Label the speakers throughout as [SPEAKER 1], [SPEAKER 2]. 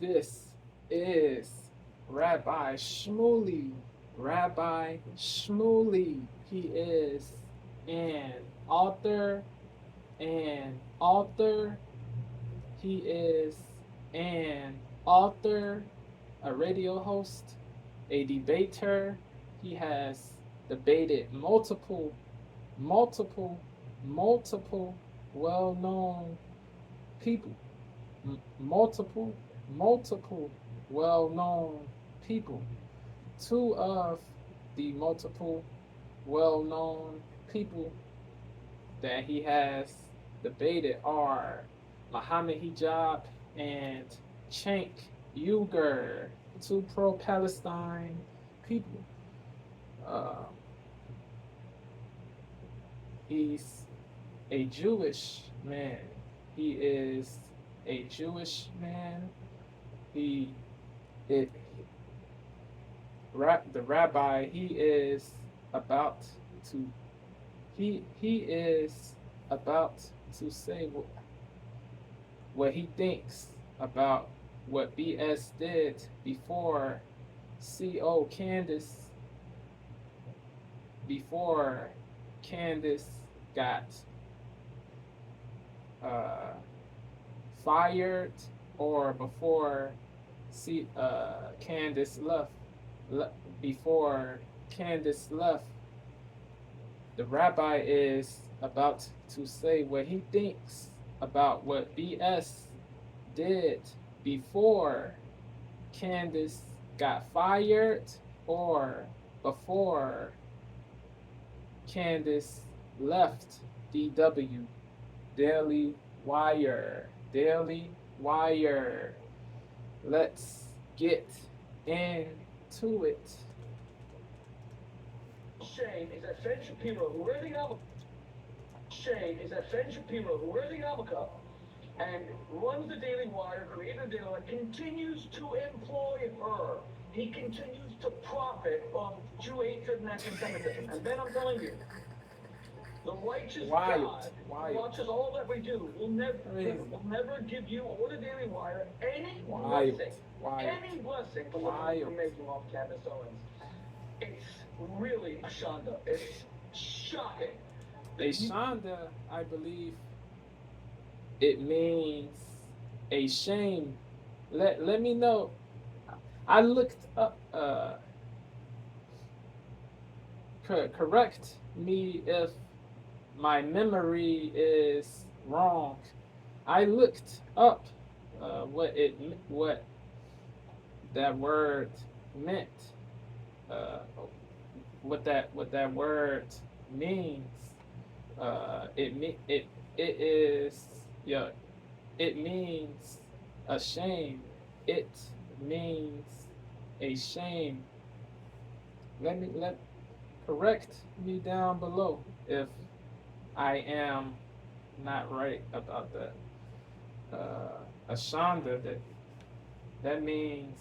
[SPEAKER 1] This is Rabbi Shmuley. Rabbi Shmuley. He is an author, an author. He is an author, a radio host, a debater. He has debated multiple, multiple well-known people, multiple, multiple well-known people. Two of the multiple well-known people that he has debated are Muhammad Hijab and Cenk Uygur, two pro-Palestine people. Uh, he's a Jewish man. He is a Jewish man. He, it, the rabbi. About to. He is about to say what he thinks about what BS did before CO Candace, before Candace got uh, fired, or before Candace left. Before Candace left, the rabbi is about to say what he thinks about what BS did before Candace got fired, or before Candace left DW. Daily Wire. Daily Wire. Let's get into it.
[SPEAKER 2] Shame is that Fred Shapiro, who wears the yarmulke, and runs the Daily Wire, created the Daily Wire, continues to employ her. He continues to profit of Jew hatred and anti-Semitism. And then I'm telling you, the righteous God who watches all that we do will never give you or the Daily Wire any blessing from making off Candace Owens. It's really a shanda. It's shocking.
[SPEAKER 1] A shanda, I believe, it means a shame. Let me know. I looked up. Correct me if my memory is wrong. I looked up what that word meant. What that word means. It is, yeah. It means a shame. It means a shame. Correct me down below if I am not right about that. Ashanda, that means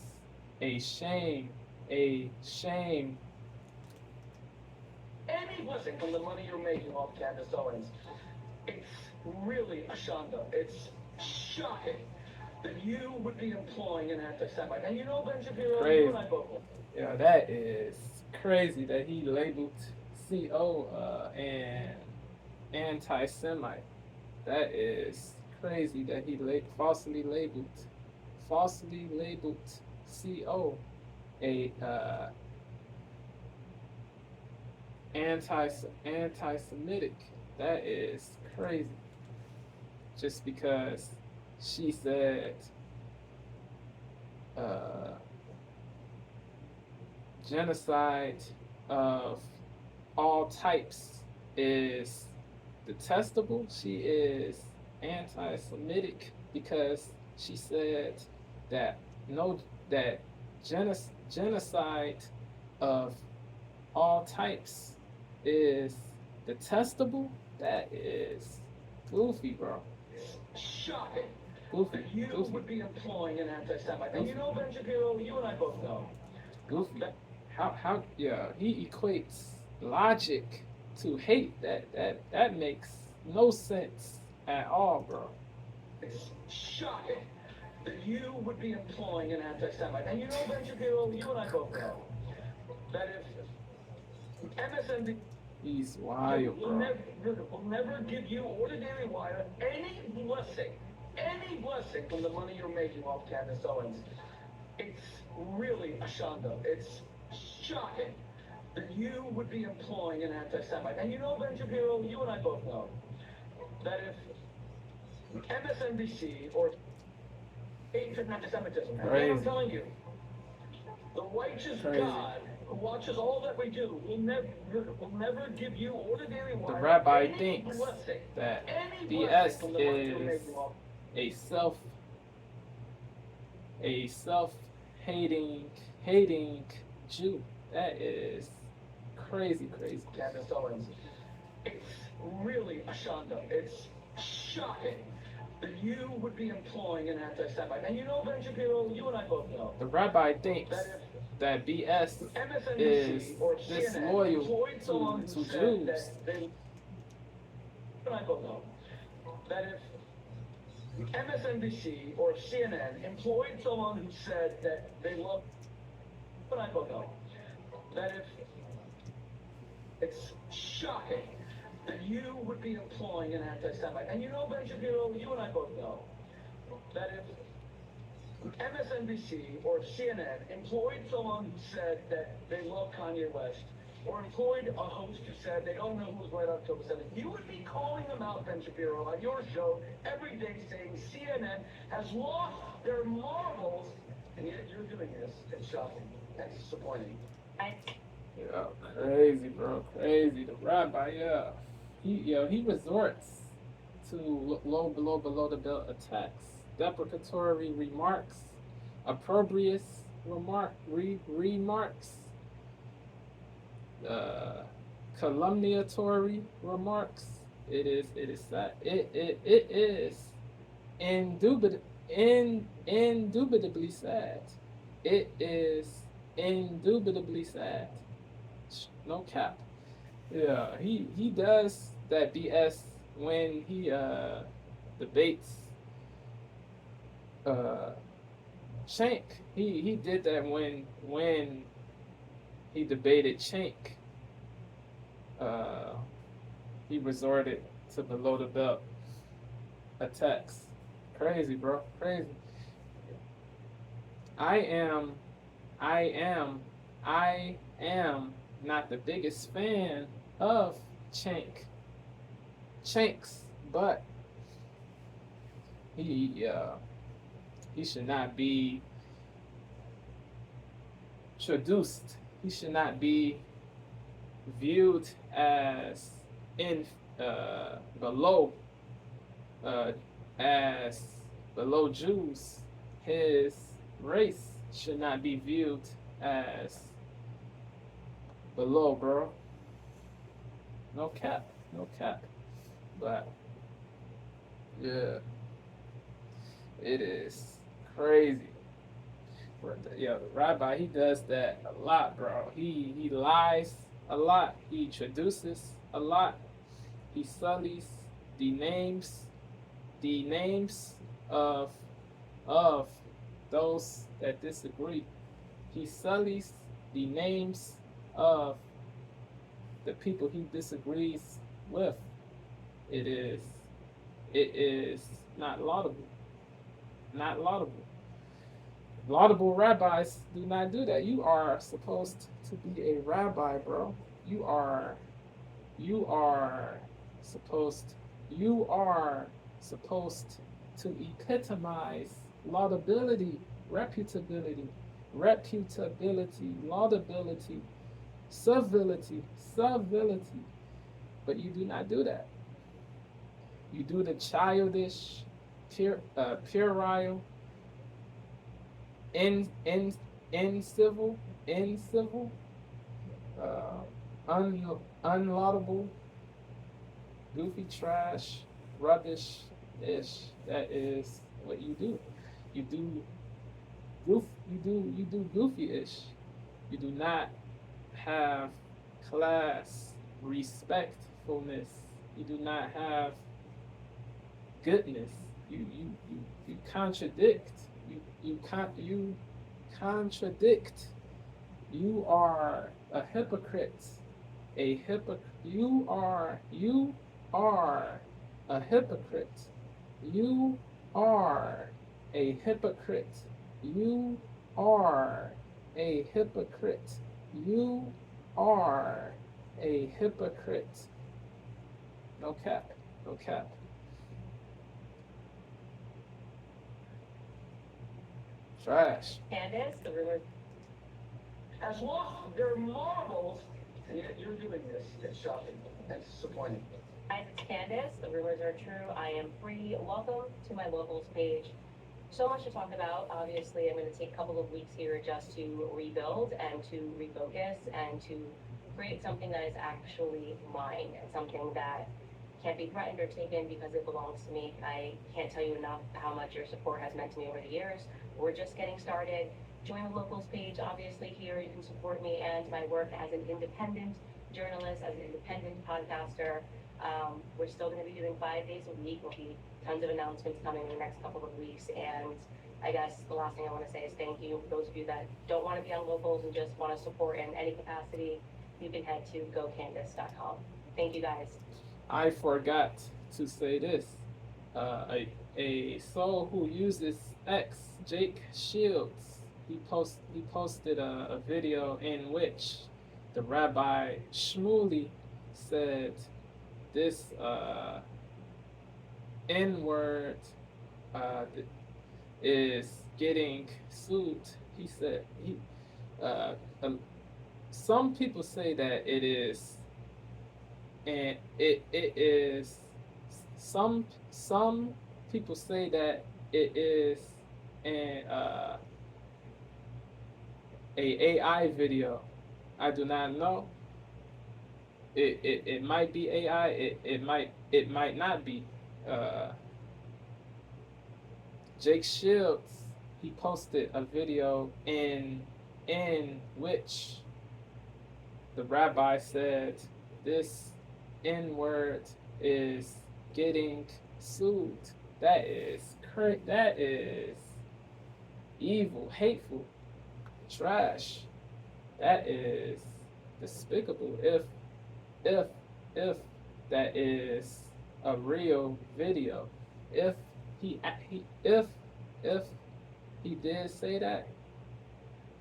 [SPEAKER 1] a shame. A shame.
[SPEAKER 2] Any blessing from the money you're making off Candace Owens. It's really a shanda. It's shocking that you would be employing an anti-Semite. And you know, Ben Shapiro,
[SPEAKER 1] Crazy.
[SPEAKER 2] you and I both know.
[SPEAKER 1] Yeah, that is crazy that he labeled CO an anti-Semite. That is crazy that he falsely labeled CO a anti-Semitic. That is crazy. Just because she said genocide of all types is detestable. She is anti-Semitic because she said that genocide of all types is detestable. That is goofy, bro.
[SPEAKER 2] Shocking.
[SPEAKER 1] Goofy.
[SPEAKER 2] That you would be employing an anti-Semite. And you know, Ben Shapiro, you and I both know.
[SPEAKER 1] Goofy. How yeah, he equates logic to hate. That makes no sense at all, bro.
[SPEAKER 2] It's shocking that you would be employing an anti-Semite. And you know, Ben Shapiro, you and I both know that if MSNBC
[SPEAKER 1] He's wild,
[SPEAKER 2] will
[SPEAKER 1] bro.
[SPEAKER 2] never give you or the Daily Wire any blessing from the money you're making off Candace Owens, it's really a shanda. It's shocking that you would be employing an anti-Semite. And you know, Ben Shapiro, you and I both know that if MSNBC or hatred and anti-Semitism, and then I'm telling you, the righteous God who watches all that we do will never give you or the Daily Wire
[SPEAKER 1] The rabbi
[SPEAKER 2] any
[SPEAKER 1] thinks
[SPEAKER 2] blessing,
[SPEAKER 1] that
[SPEAKER 2] any
[SPEAKER 1] BS
[SPEAKER 2] blessing from the money you're
[SPEAKER 1] is
[SPEAKER 2] making off
[SPEAKER 1] a hating Jew. That is crazy.
[SPEAKER 2] Candace Owens. It's really a shanda. It's shocking that you would be employing an anti-Semite. And you know, Ben Shapiro, you and I both know
[SPEAKER 1] The rabbi thinks that BS is
[SPEAKER 2] MSNBC or
[SPEAKER 1] disloyal
[SPEAKER 2] employed someone
[SPEAKER 1] to
[SPEAKER 2] who said
[SPEAKER 1] Jews.
[SPEAKER 2] that they, you and I both know that if MSNBC or CNN employed someone who said that they love, you and I both know that if it's shocking that you would be employing an anti-Semite. And you know, Ben Shapiro, you and I both know that if MSNBC or CNN employed someone who said that they love Kanye West, or employed a host who said they don't know who was right on October 7th, you would be calling them out, Ben Shapiro, on your show every day saying CNN has lost their marbles, and yet you're doing this. It's shocking. That's disappointing.
[SPEAKER 1] Yeah, crazy, bro, crazy. The rabbi, he resorts to below the belt attacks, deprecatory remarks, opprobrious remarks, calumniatory remarks. It is sad. It is indubitably sad. It is indubitably sad. No cap. Yeah, he does that BS when he debates Shank. He did that when he debated Shank. He resorted to below the belt attacks. Crazy, bro. Crazy. I am not the biggest fan of Shanks, but he should not be traduced. He should not be viewed as below as below Jews. His race should not be viewed as below, bro. No cap. But yeah, it is crazy. The rabbi, he does that a lot, bro. He lies a lot. He traduces a lot. He sullies the names of those that disagree. He sullies the names of the people he disagrees with. It is not laudable. Not laudable. Laudable rabbis do not do that. You are supposed to be a rabbi, bro. You are supposed to epitomize laudability, reputability, laudability, civility. But you do not do that. You do the childish, puerile, incivil, unlaudable, goofy trash, rubbish-ish. That is what you do. You do goofy-ish. You do not have class, respectfulness. You do not have goodness. You contradict you contradict. You are a hypocrite. You are a hypocrite. You are a hypocrite. You are a hypocrite. You are a hypocrite. No cap. No cap. Trash.
[SPEAKER 3] Candace, the rumors.
[SPEAKER 2] As long as they're marbles, and yet you're doing this. It's shocking. It's disappointing.
[SPEAKER 3] Hi, it's Candace. The rumors are true. I am free. Welcome to my locals page. So much to talk about. Obviously, I'm going to take a couple of weeks here just to rebuild and to refocus and to create something that is actually mine and something that can't be threatened or taken because it belongs to me. I can't tell you enough how much your support has meant to me over the years. We're just getting started. Join the locals page. Obviously, here you can support me and my work as an independent journalist, as an independent podcaster. We're still going to be doing 5 days a week. There'll be tons of announcements coming in the next couple of weeks. And I guess the last thing I want to say is thank you. For those of you that don't want to be on locals and just want to support in any capacity, you can head to gocandace.com. Thank you, guys.
[SPEAKER 1] I forgot to say this. A soul who uses X, Jake Shields, he posted a video in which the Rabbi Shmuley said this N-word is getting sued. He said some people say that it is, and it is some people say that it is an a AI video. I do not know. It might be AI. It might not be. Jake Shields, he posted a video in which the rabbi said this N-word is getting sued. That is that is evil, hateful, trash. That is despicable. If that is a real video, if he did say that,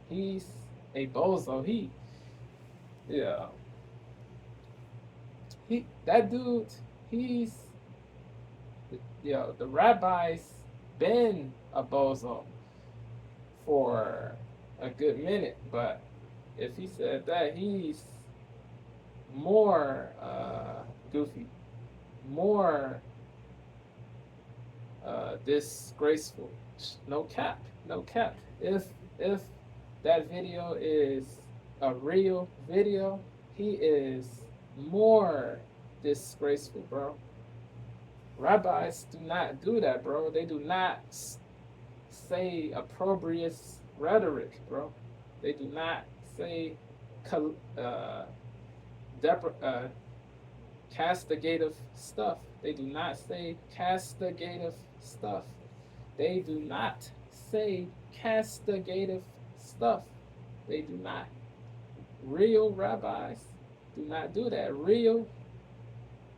[SPEAKER 1] he's a bozo. That dude, the rabbi's been a bozo for a good minute, but if he said that, he's more goofy, more disgraceful. No cap. If that video is a real video, he is more disgraceful, bro. Rabbis do not do that, bro. They do not say opprobrious rhetoric, bro. They do not say castigative stuff. They do not say castigative stuff. They do not say castigative stuff. They do not. Real rabbis do not do that. Real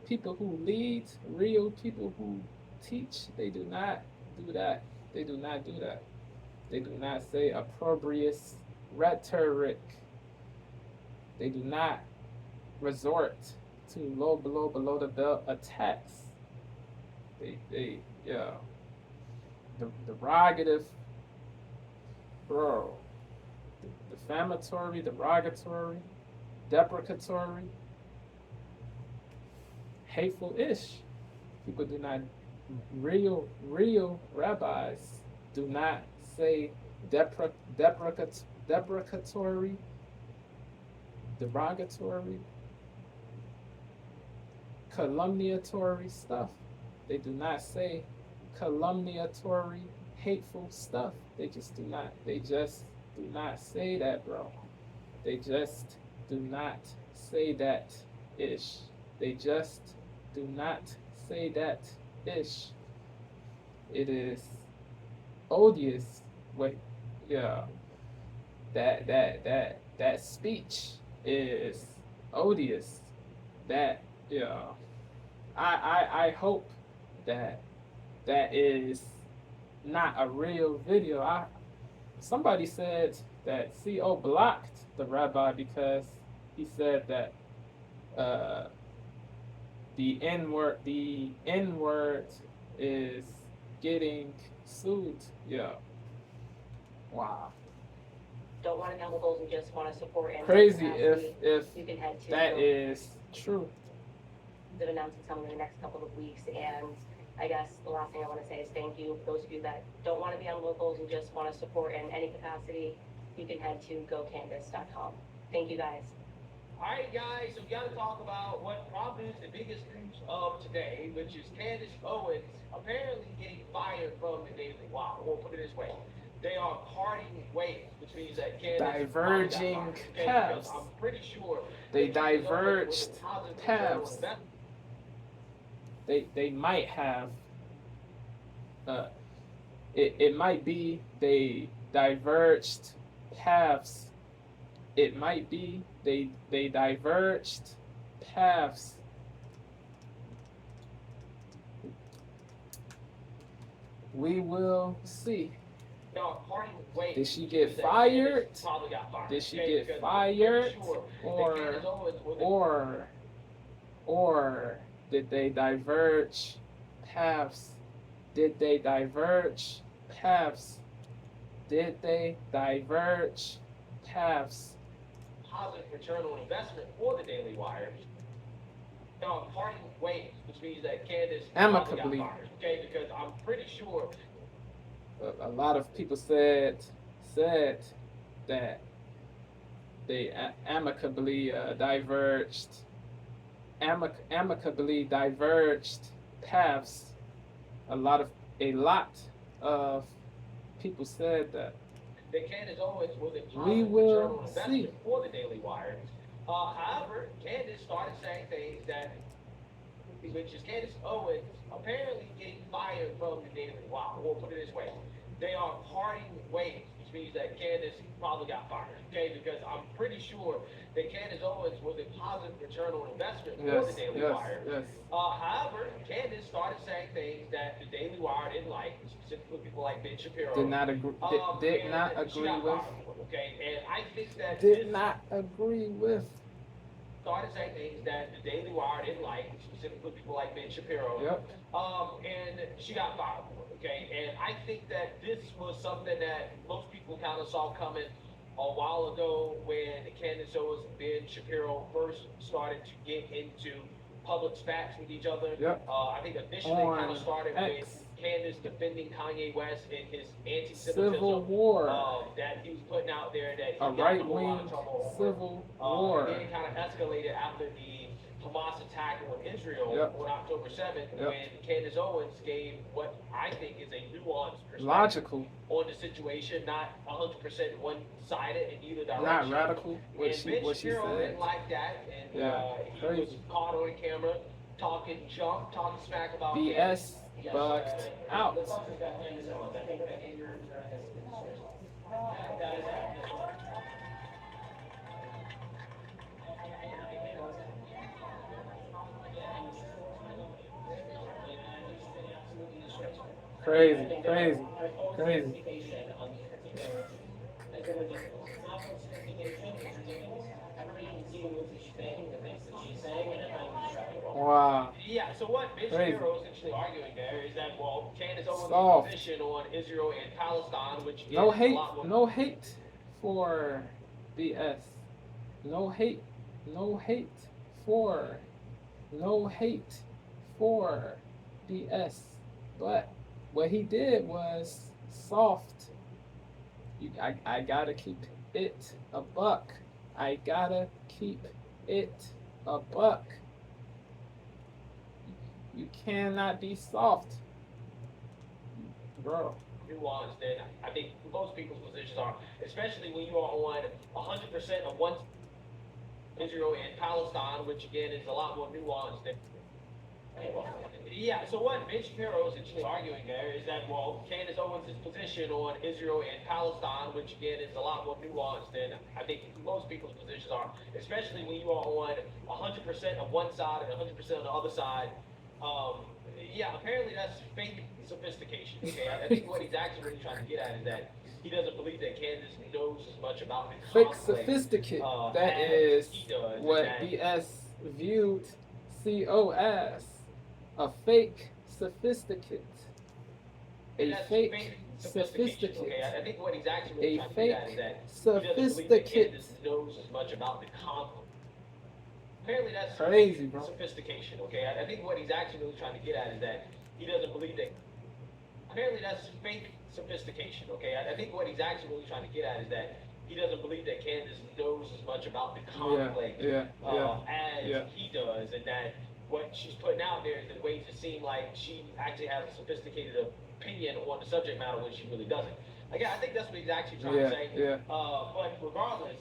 [SPEAKER 1] people who lead, real people who teach, they do not do that. They do not do that. They do not say opprobrious rhetoric. They do not resort to below the belt attacks. The derogative, bro, defamatory, derogatory, deprecatory, hateful-ish. People do not, real rabbis do not say deprecatory, derogatory, calumniatory stuff. They do not say calumniatory, hateful stuff. They just do not say that, bro. They just do not say that ish. They just do not say that ish. It is odious what, yeah, that speech is odious. That, yeah, I hope that that is not a real video. Somebody said that CO blocked the rabbi because he said that uh, the N word is getting sued. Yeah. Wow.
[SPEAKER 3] Don't want to be on the goals and just want to support and
[SPEAKER 1] Crazy if
[SPEAKER 3] you can head to
[SPEAKER 1] that is true.
[SPEAKER 3] the announcements coming in the next couple of weeks. And I guess the last thing I want to say is thank you for those of you that don't want to be on locals and just want to support in any capacity. You can head to gocandace.com. Thank you guys.
[SPEAKER 2] All right, guys, so we got to talk about what probably is the biggest news of today, which is Candace Owens apparently getting fired from the Daily Wire. We'll put it this way. They are parting ways, which means that Candace
[SPEAKER 1] Diverging paths.
[SPEAKER 2] I'm pretty sure
[SPEAKER 1] They diverged paths. They might have. It might be they diverged paths. It might be they diverged paths. We will see. Did she get fired? Did she get fired? Or did they diverge paths? Did they diverge paths? Did they diverge paths?
[SPEAKER 2] Positive return on investment for the Daily Wire. Now, parting ways, which means that Candace
[SPEAKER 1] amicably
[SPEAKER 2] got fired, okay? Because I'm pretty sure
[SPEAKER 1] a lot of people said that they amicably diverged paths. A lot of people said that.
[SPEAKER 2] Candace Owens was a
[SPEAKER 1] We will see
[SPEAKER 2] for the Daily Wire. However, Candace started saying things that, which is Candace Owens apparently getting fired from the Daily Wire. We'll put it this way. They are parting ways, which means that Candace probably got fired, okay? Because I'm pretty sure that Candace Owens was a positive return on investment for the Daily Wire.
[SPEAKER 1] Yes.
[SPEAKER 2] However, Candace started saying things that the Daily Wire didn't like, specifically people like Ben Shapiro.
[SPEAKER 1] Did not agree. Did not agree with.
[SPEAKER 2] Okay, and I think that
[SPEAKER 1] did not agree with.
[SPEAKER 2] Started saying things that the Daily Wire didn't like, specifically people like Ben Shapiro.
[SPEAKER 1] Yep.
[SPEAKER 2] And she got fired for it, okay? And I think that this was something that most people kind of saw coming a while ago when Candace Owens and Ben Shapiro first started to get into public spats with each other.
[SPEAKER 1] Yep.
[SPEAKER 2] I think initially it kind of started with Candace defending Kanye West in his anti-Semitism
[SPEAKER 1] civil war
[SPEAKER 2] that he was putting out there that he
[SPEAKER 1] a
[SPEAKER 2] got
[SPEAKER 1] right-wing civil war.
[SPEAKER 2] And then it kind of escalated after the Hamas attack on Israel on October 7th when Candace Owens gave what I think is a nuanced perspective on the situation, not 100% one-sided in either direction.
[SPEAKER 1] Not radical.
[SPEAKER 2] What she said. Didn't like that, and he was caught on camera talking junk, talking smack about
[SPEAKER 1] BS bugged out. Crazy. Wow.
[SPEAKER 2] Yeah, so what Ben Shapiro is essentially arguing there is that, well, Candace Owens' position on Israel and Palestine, which
[SPEAKER 1] no
[SPEAKER 2] is
[SPEAKER 1] hate,
[SPEAKER 2] a lot more...
[SPEAKER 1] no hate for BS. No hate for BS. But what he did was soft. I gotta keep it a buck. I gotta keep it a buck. You cannot be soft, bro.
[SPEAKER 2] Nuanced, and I think most people's positions are, especially when you are on 100% of one Israel and Palestine, which again is a lot more nuanced than
[SPEAKER 4] Yeah, so what Ben Shapiro is essentially arguing there is that, well, Candace Owens' position on Israel and Palestine, which again is a lot more nuanced than I think most people's positions are, especially when you are on 100% of one side and 100% on the other side. Um, yeah, apparently that's fake sophistication. Okay, I think what he's actually really trying to get at is that he doesn't believe that Candace knows as much about the
[SPEAKER 1] Fake
[SPEAKER 4] conflict
[SPEAKER 1] sophisticate. That
[SPEAKER 4] as
[SPEAKER 1] is
[SPEAKER 4] he does, and
[SPEAKER 1] what
[SPEAKER 4] that
[SPEAKER 1] BS viewed CO as. A fake sophisticate. A
[SPEAKER 4] that's
[SPEAKER 1] fake
[SPEAKER 4] sophistication.
[SPEAKER 1] sophisticate.
[SPEAKER 4] Okay, I think what he's actually really
[SPEAKER 1] A
[SPEAKER 4] trying to get at is
[SPEAKER 1] fake
[SPEAKER 4] that he doesn't believe that
[SPEAKER 1] sophisticate.
[SPEAKER 4] Candace knows as much about the conflict. Apparently, that's
[SPEAKER 1] Crazy, bro.
[SPEAKER 4] sophistication. Okay, I think what he's actually really trying to get at is that he doesn't believe that. Apparently, that's fake sophistication. Okay, I think what he's actually really trying to get at is that he doesn't believe that Candace knows as much about the conflict as he does, and that what she's putting out there is the way to seem like she actually has a sophisticated opinion on the subject matter when she really doesn't. Again, I think that's what he's actually trying to say. But regardless,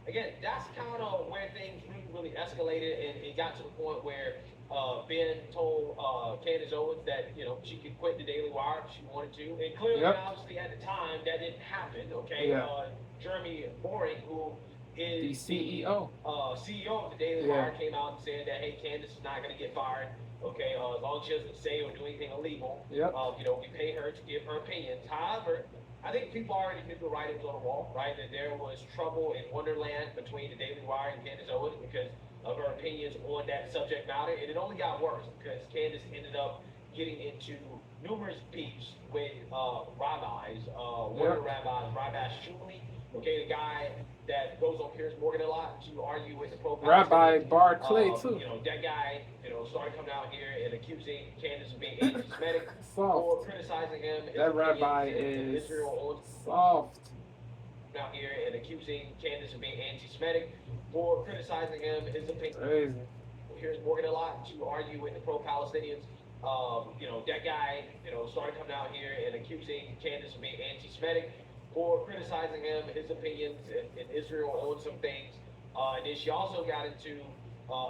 [SPEAKER 4] again, that's kind of where things really escalated, and it got to the point where Ben told Candace Owens that she could quit the Daily Wire if she wanted to, and clearly, obviously, at the time, that didn't happen. Okay, Jeremy Boring, who is
[SPEAKER 1] the CEO.
[SPEAKER 4] CEO of the Daily Wire, came out and said that, hey, Candace is not going to get fired. Okay, as long as she doesn't say or do anything illegal, we pay her to give her opinions. However, I think people already knew the writings on the wall, right? That there was trouble in Wonderland between the Daily Wire and Candace Owens because of her opinions on that subject matter, and it only got worse because Candace ended up getting into numerous beefs with rabbis, one of the rabbis, Rabbi Shuli, okay, the guy that goes on Piers Morgan a lot to argue with the pro-Palestinian.
[SPEAKER 1] Rabbi Barclay too.
[SPEAKER 4] That guy, started coming out here and accusing Candace of being anti-Semitic or criticizing him.
[SPEAKER 1] That rabbi is soft.
[SPEAKER 4] Out here and accusing Candace of being anti-Semitic or criticizing him, his opinion.
[SPEAKER 1] Crazy.
[SPEAKER 4] Piers Morgan a lot to argue with the pro-Palestinians. That guy, started coming out here and accusing Candace of being anti-Semitic or criticizing him, his opinions in Israel on some things. And then she also got into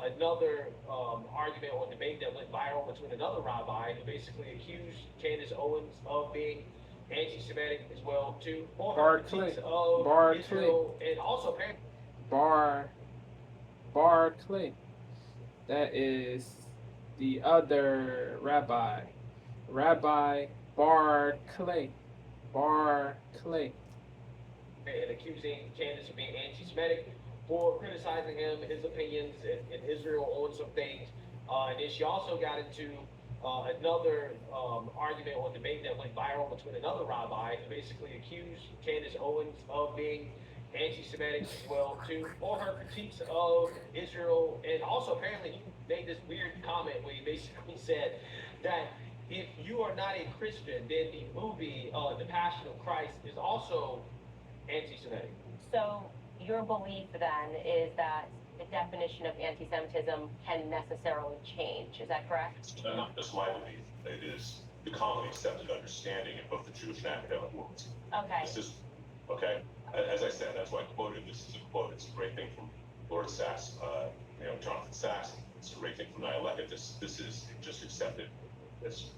[SPEAKER 4] another argument or debate that went viral between another rabbi who basically accused Candace Owens of being anti-Semitic as well too, or her critiques of Israel, and also apparently
[SPEAKER 1] Barclay. That is the other rabbi. Rabbi Barclay.
[SPEAKER 4] And accusing Candace of being anti-Semitic or criticizing him, his opinions in Israel on some things. And then she also got into another argument or debate that went viral between another rabbi who basically accused Candace Owens of being anti-Semitic as well too, or her critiques of Israel, and also apparently he made this weird comment where he basically said that if you are not a Christian, then the movie The Passion of Christ is also anti-Semitic.
[SPEAKER 3] So your belief then is that the definition of anti-Semitism can necessarily change. Is that correct?
[SPEAKER 5] It's not just my belief. It is the commonly accepted understanding in both the Jewish and academic worlds.
[SPEAKER 3] Okay.
[SPEAKER 5] This is, okay, as I said, that's why I quoted this as a quote. It's a great thing from Lord Sachs, Jonathan Sachs. It's a great thing from Nihilecka. This is just accepted as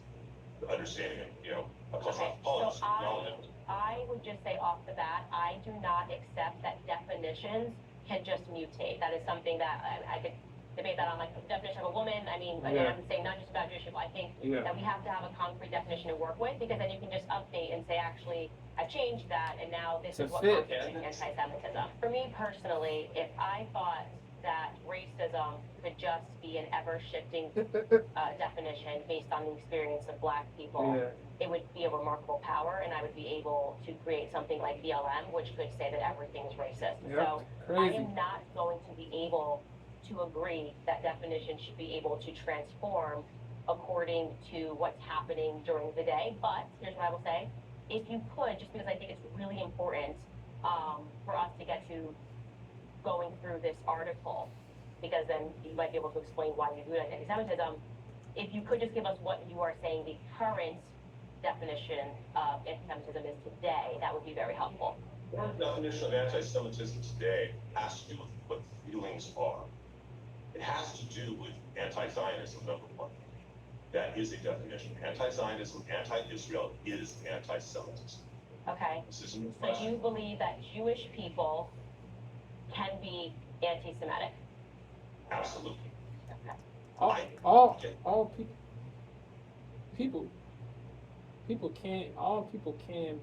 [SPEAKER 5] the understanding of, a cultural politics relevant.
[SPEAKER 3] I would just say off the bat, I do not accept that definitions can just mutate. That is something that I could debate that on, like, the definition of a woman. I mean, again, I'm saying not just about Jewish people. I think that we have to have a concrete definition to work with, because then you can just update and say, actually, I've changed that, and now this is what constitutes anti-Semitism. For me personally, if I thought that racism could just be an ever-shifting definition based on the experience of Black people, it would be a remarkable power, and I would be able to create something like BLM, which could say that everything is racist. So I am not going to be able to agree that definition should be able to transform according to what's happening during the day. But here's what I will say. If you could, just because I think it's really important for us to get to going through this article, because then you might be able to explain why you do it as anti-Semitism. If you could just give us what you are saying the current definition of anti-Semitism is today, that would be very helpful.
[SPEAKER 5] The definition of anti-Semitism today has to do with what feelings are. It has to do with anti-Zionism, number one. That is a definition. Anti-Zionism, anti-Israel is anti-Semitism.
[SPEAKER 3] Okay.
[SPEAKER 5] This isn't a
[SPEAKER 3] So
[SPEAKER 5] question.
[SPEAKER 3] you believe that Jewish people can be anti-Semitic?
[SPEAKER 5] Absolutely.
[SPEAKER 3] Okay.
[SPEAKER 1] All people all people can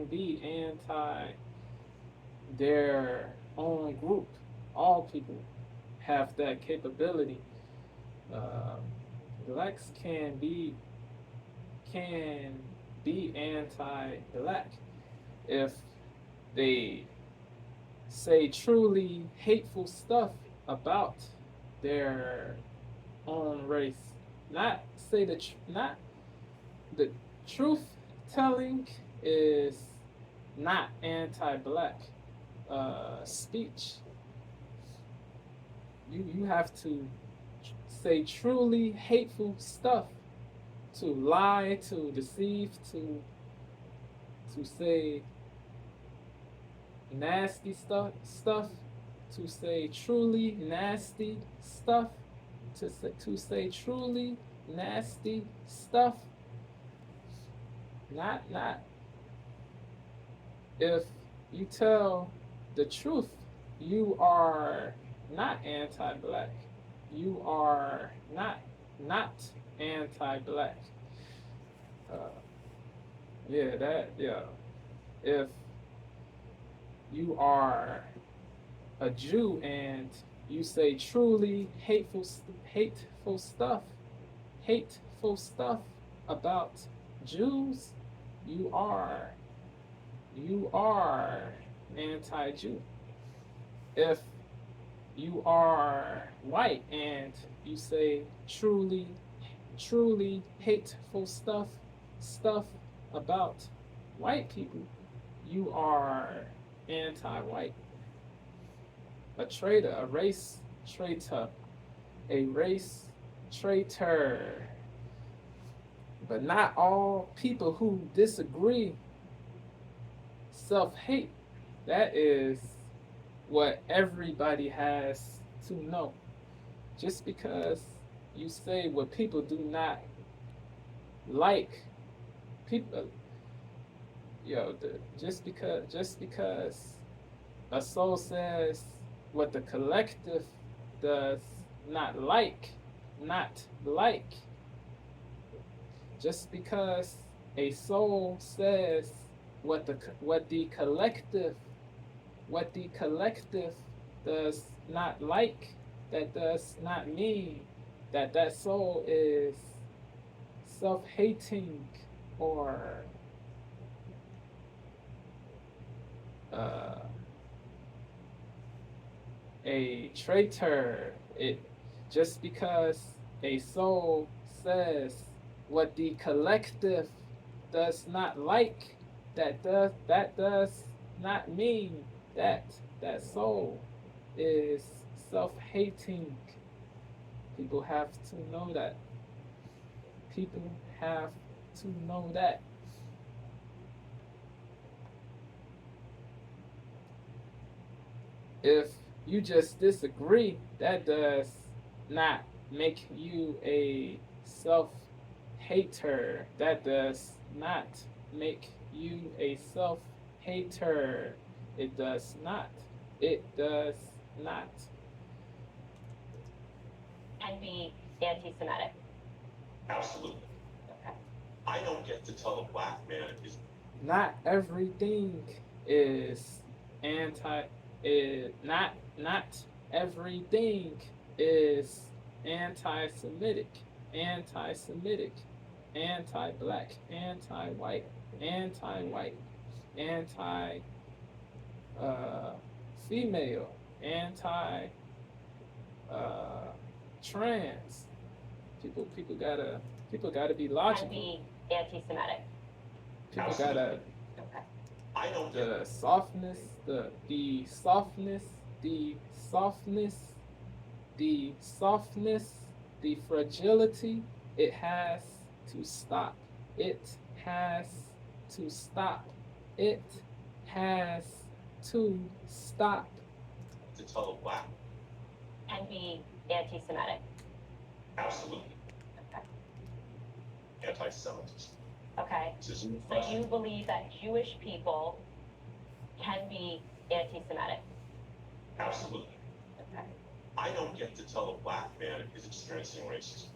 [SPEAKER 1] be anti their own group. All people have that capability. Uh, Blacks can be anti-black if they say truly hateful stuff about their own race. Not say not the truth telling is not anti-black speech. You have to say truly hateful stuff, to lie, to deceive, to say nasty stuff, to say truly nasty stuff, to say truly nasty stuff. Not if you tell the truth, you are not anti-black. You are not anti-black. Uh, yeah. If you are a Jew and you say truly hateful stuff about Jews, you are anti-Jew. If you are white and you say truly hateful stuff about white people, you are anti-white. A traitor, a race traitor, a race traitor. But not all people who disagree self-hate. That is what everybody has to know. Just because you say what people do not like, people, just because a soul says what the collective does not like, just because a soul says what the collective does not like, that does not mean that soul is self-hating or a traitor. It just because a soul says what the collective does not like, that does not mean that soul is self-hating. People have to know that. People have to know that. If you just disagree, that does not make you a self-hater. That does not make you a self-hater. It does not. It does not.
[SPEAKER 3] And be anti-Semitic?
[SPEAKER 5] Absolutely.
[SPEAKER 3] Okay.
[SPEAKER 5] I don't get to tell a black man is
[SPEAKER 1] Not everything is not everything is anti-Semitic, anti-black, anti-white, anti-female, anti-trans. People gotta be
[SPEAKER 3] And
[SPEAKER 1] logical.
[SPEAKER 3] be anti-Semitic?
[SPEAKER 1] People gotta
[SPEAKER 3] Okay.
[SPEAKER 5] I don't get
[SPEAKER 1] the softness, the softness, the fragility. It has to stop. It has to stop. It has to stop.
[SPEAKER 5] to tell a black
[SPEAKER 3] can be anti-Semitic?
[SPEAKER 5] Absolutely.
[SPEAKER 3] Okay.
[SPEAKER 5] Anti-Semitism.
[SPEAKER 3] Okay.
[SPEAKER 5] This isn't a
[SPEAKER 3] So
[SPEAKER 5] question.
[SPEAKER 3] you believe that Jewish people can be anti-Semitic?
[SPEAKER 5] Absolutely.
[SPEAKER 3] Okay.
[SPEAKER 5] I don't get to tell a black man if he's experiencing racism.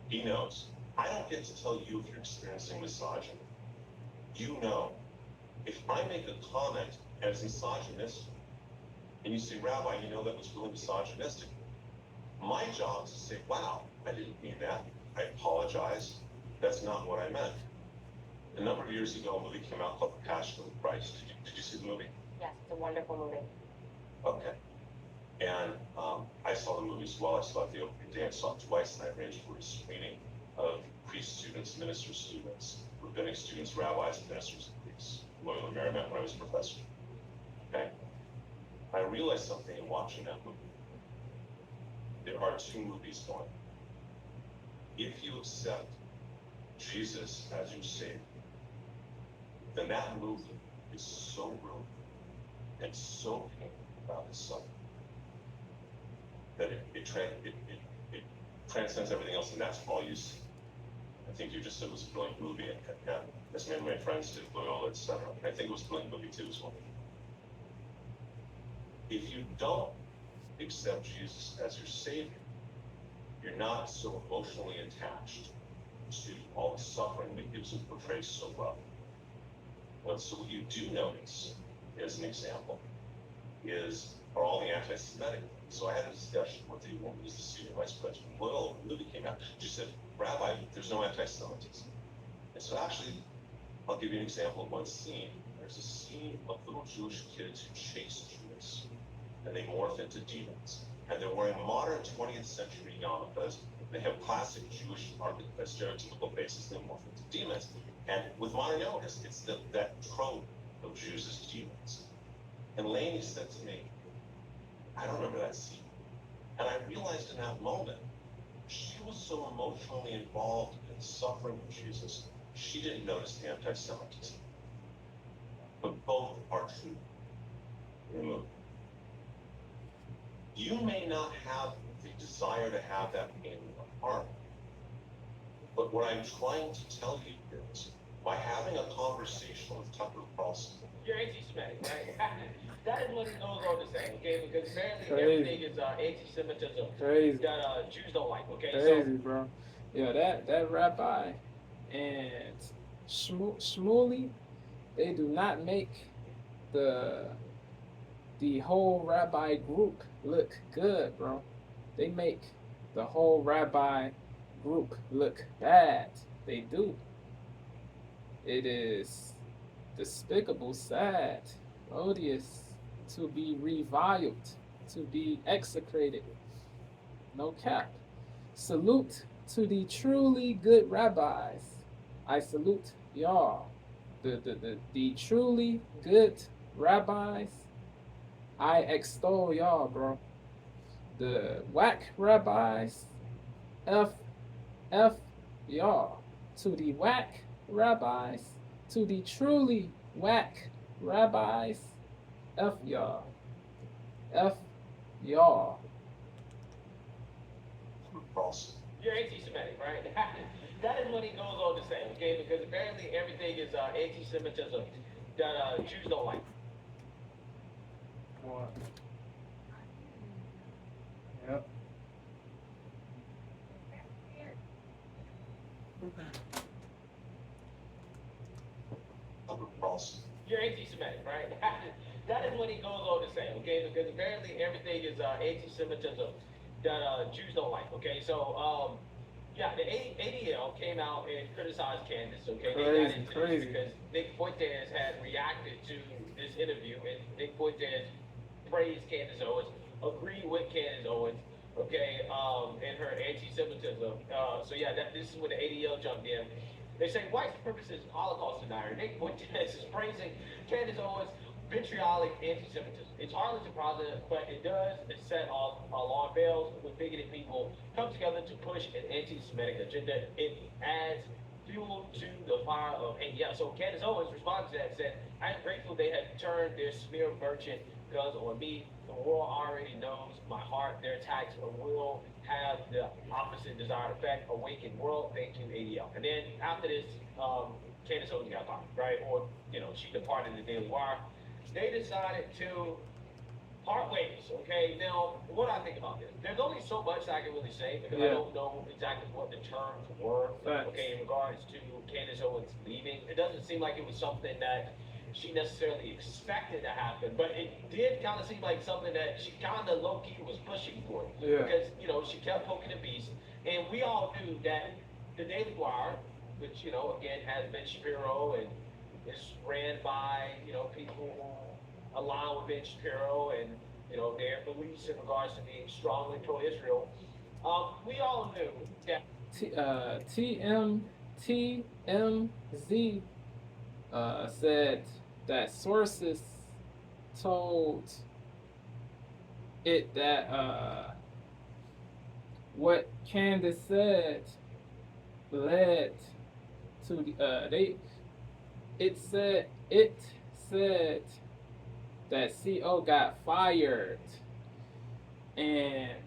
[SPEAKER 5] He knows. I don't get to tell you if you're experiencing misogyny. You know. If I make a comment and it's misogynistic, and you say, Rabbi, you know that was really misogynistic, my job is to say, wow, I didn't mean that. I apologize. That's not what I meant. A number of years ago, a movie came out called The Passion of the Christ. Did you see the movie?
[SPEAKER 3] Yes, it's a wonderful movie.
[SPEAKER 5] Okay. And I saw the movie as well. I saw it the opening day. I saw it twice, and I arranged for a screening of priest students, minister students, rabbinic students, rabbis, ministers, and priests. Loyola Marymount when I was a professor. Okay? I realized something in watching that movie. There are two movies going. If you accept Jesus as your Savior, then that movie is so brilliant and so painful about his suffering that it transcends everything else, and that's all you see. I think you just said it was a brilliant movie, and as many of my friends did, Loyola, etc. I think it was a brilliant movie too as well. If you don't accept Jesus as your Savior, you're not so emotionally attached to all the suffering that Gibson portrays so well. So what you do notice, as an example, are all the anti-Semitic things. So I had a discussion with the woman who's the senior vice president of Loyola when the movie came out. She said, Rabbi, there's no anti-Semitism. And so actually, I'll give you an example of one scene. There's a scene of little Jewish kids who chase Jews, and they morph into demons. And they're wearing modern 20th century yarmulkes. They have classic Jewish stereotypical faces. They morph into demons. And with modern yarmulkes, it's that trope of Jews as demons. And Lainey said to me, I don't remember that scene. And I realized in that moment, she was so emotionally involved in the suffering of Jesus, she didn't notice the anti-Semitism. But both are true in the movie. You may not have the desire to have that pain in your heart, but what I'm trying to tell you is, by having a conversation with Tucker Carlson,
[SPEAKER 4] You're anti-Semitic, right? That is what it goes on to say, okay? Because apparently
[SPEAKER 1] Crazy.
[SPEAKER 4] everything is anti-Semitism
[SPEAKER 1] Crazy.
[SPEAKER 4] that Jews don't like, okay?
[SPEAKER 1] Crazy, bro. Yeah, that rabbi and Shmuley, they do not make the whole rabbi group look good, bro. They make the whole rabbi group look bad. They do. It is despicable, sad, odious to be reviled, to be execrated. No cap. Salute to the truly good rabbis. I salute y'all. The truly good rabbis. I extol y'all, bro. The whack rabbis, F y'all. To the whack rabbis, to the truly whack rabbis, F y'all. F y'all.
[SPEAKER 5] Carlson.
[SPEAKER 4] You're anti-Semitic, right? That is what he goes on to say, okay? Because apparently everything is anti-Semitism that Jews don't like.
[SPEAKER 1] What? Yep.
[SPEAKER 5] Tucker Carlson.
[SPEAKER 4] You're anti-Semitic, right? That is what he goes on to say, okay? Because apparently everything is anti-Semitism that Jews don't like, okay? So, yeah, the ADL came out and criticized Candace, okay? They got into this because Nick Fuentes had reacted to this interview, and Nick Fuentes praised Candace Owens, agreed with Candace Owens, okay, and her anti-Semitism. So yeah, this is when the ADL jumped in. They say white supremacist Holocaust denier Nick Fuentes is praising Candace Owens' vitriolic anti-Semitism. It's hardly surprising, but it does set off alarm bells when bigoted people come together to push an anti-Semitic agenda. It adds fuel to the fire of hate. Yeah, so Candace Owens responded to that and said, I am grateful they have turned turn their smear merchant guns on me. The world already knows my heart. Their attacks will have the opposite desired effect. Awakened world. Thank you, ADL. And then after this, Candace Owens got fired, right? Or, she departed the Daily Wire. They decided to part ways, okay? Now, what I think about this, there's only so much I can really say because I don't know exactly what the terms were, okay, in regards to Candace Owens leaving. It doesn't seem like it was something that she necessarily expected to happen, but it did kind of seem like something that she kind of low-key was pushing for. Because, she kept poking the beast, and we all knew that the Daily Wire, which, again, has Ben Shapiro and is ran by, people who align with Ben Shapiro and, their beliefs in regards to being strongly pro-Israel. We all knew that
[SPEAKER 1] TMZ said that sources told it that what Candace said led to the it said that CO got fired, and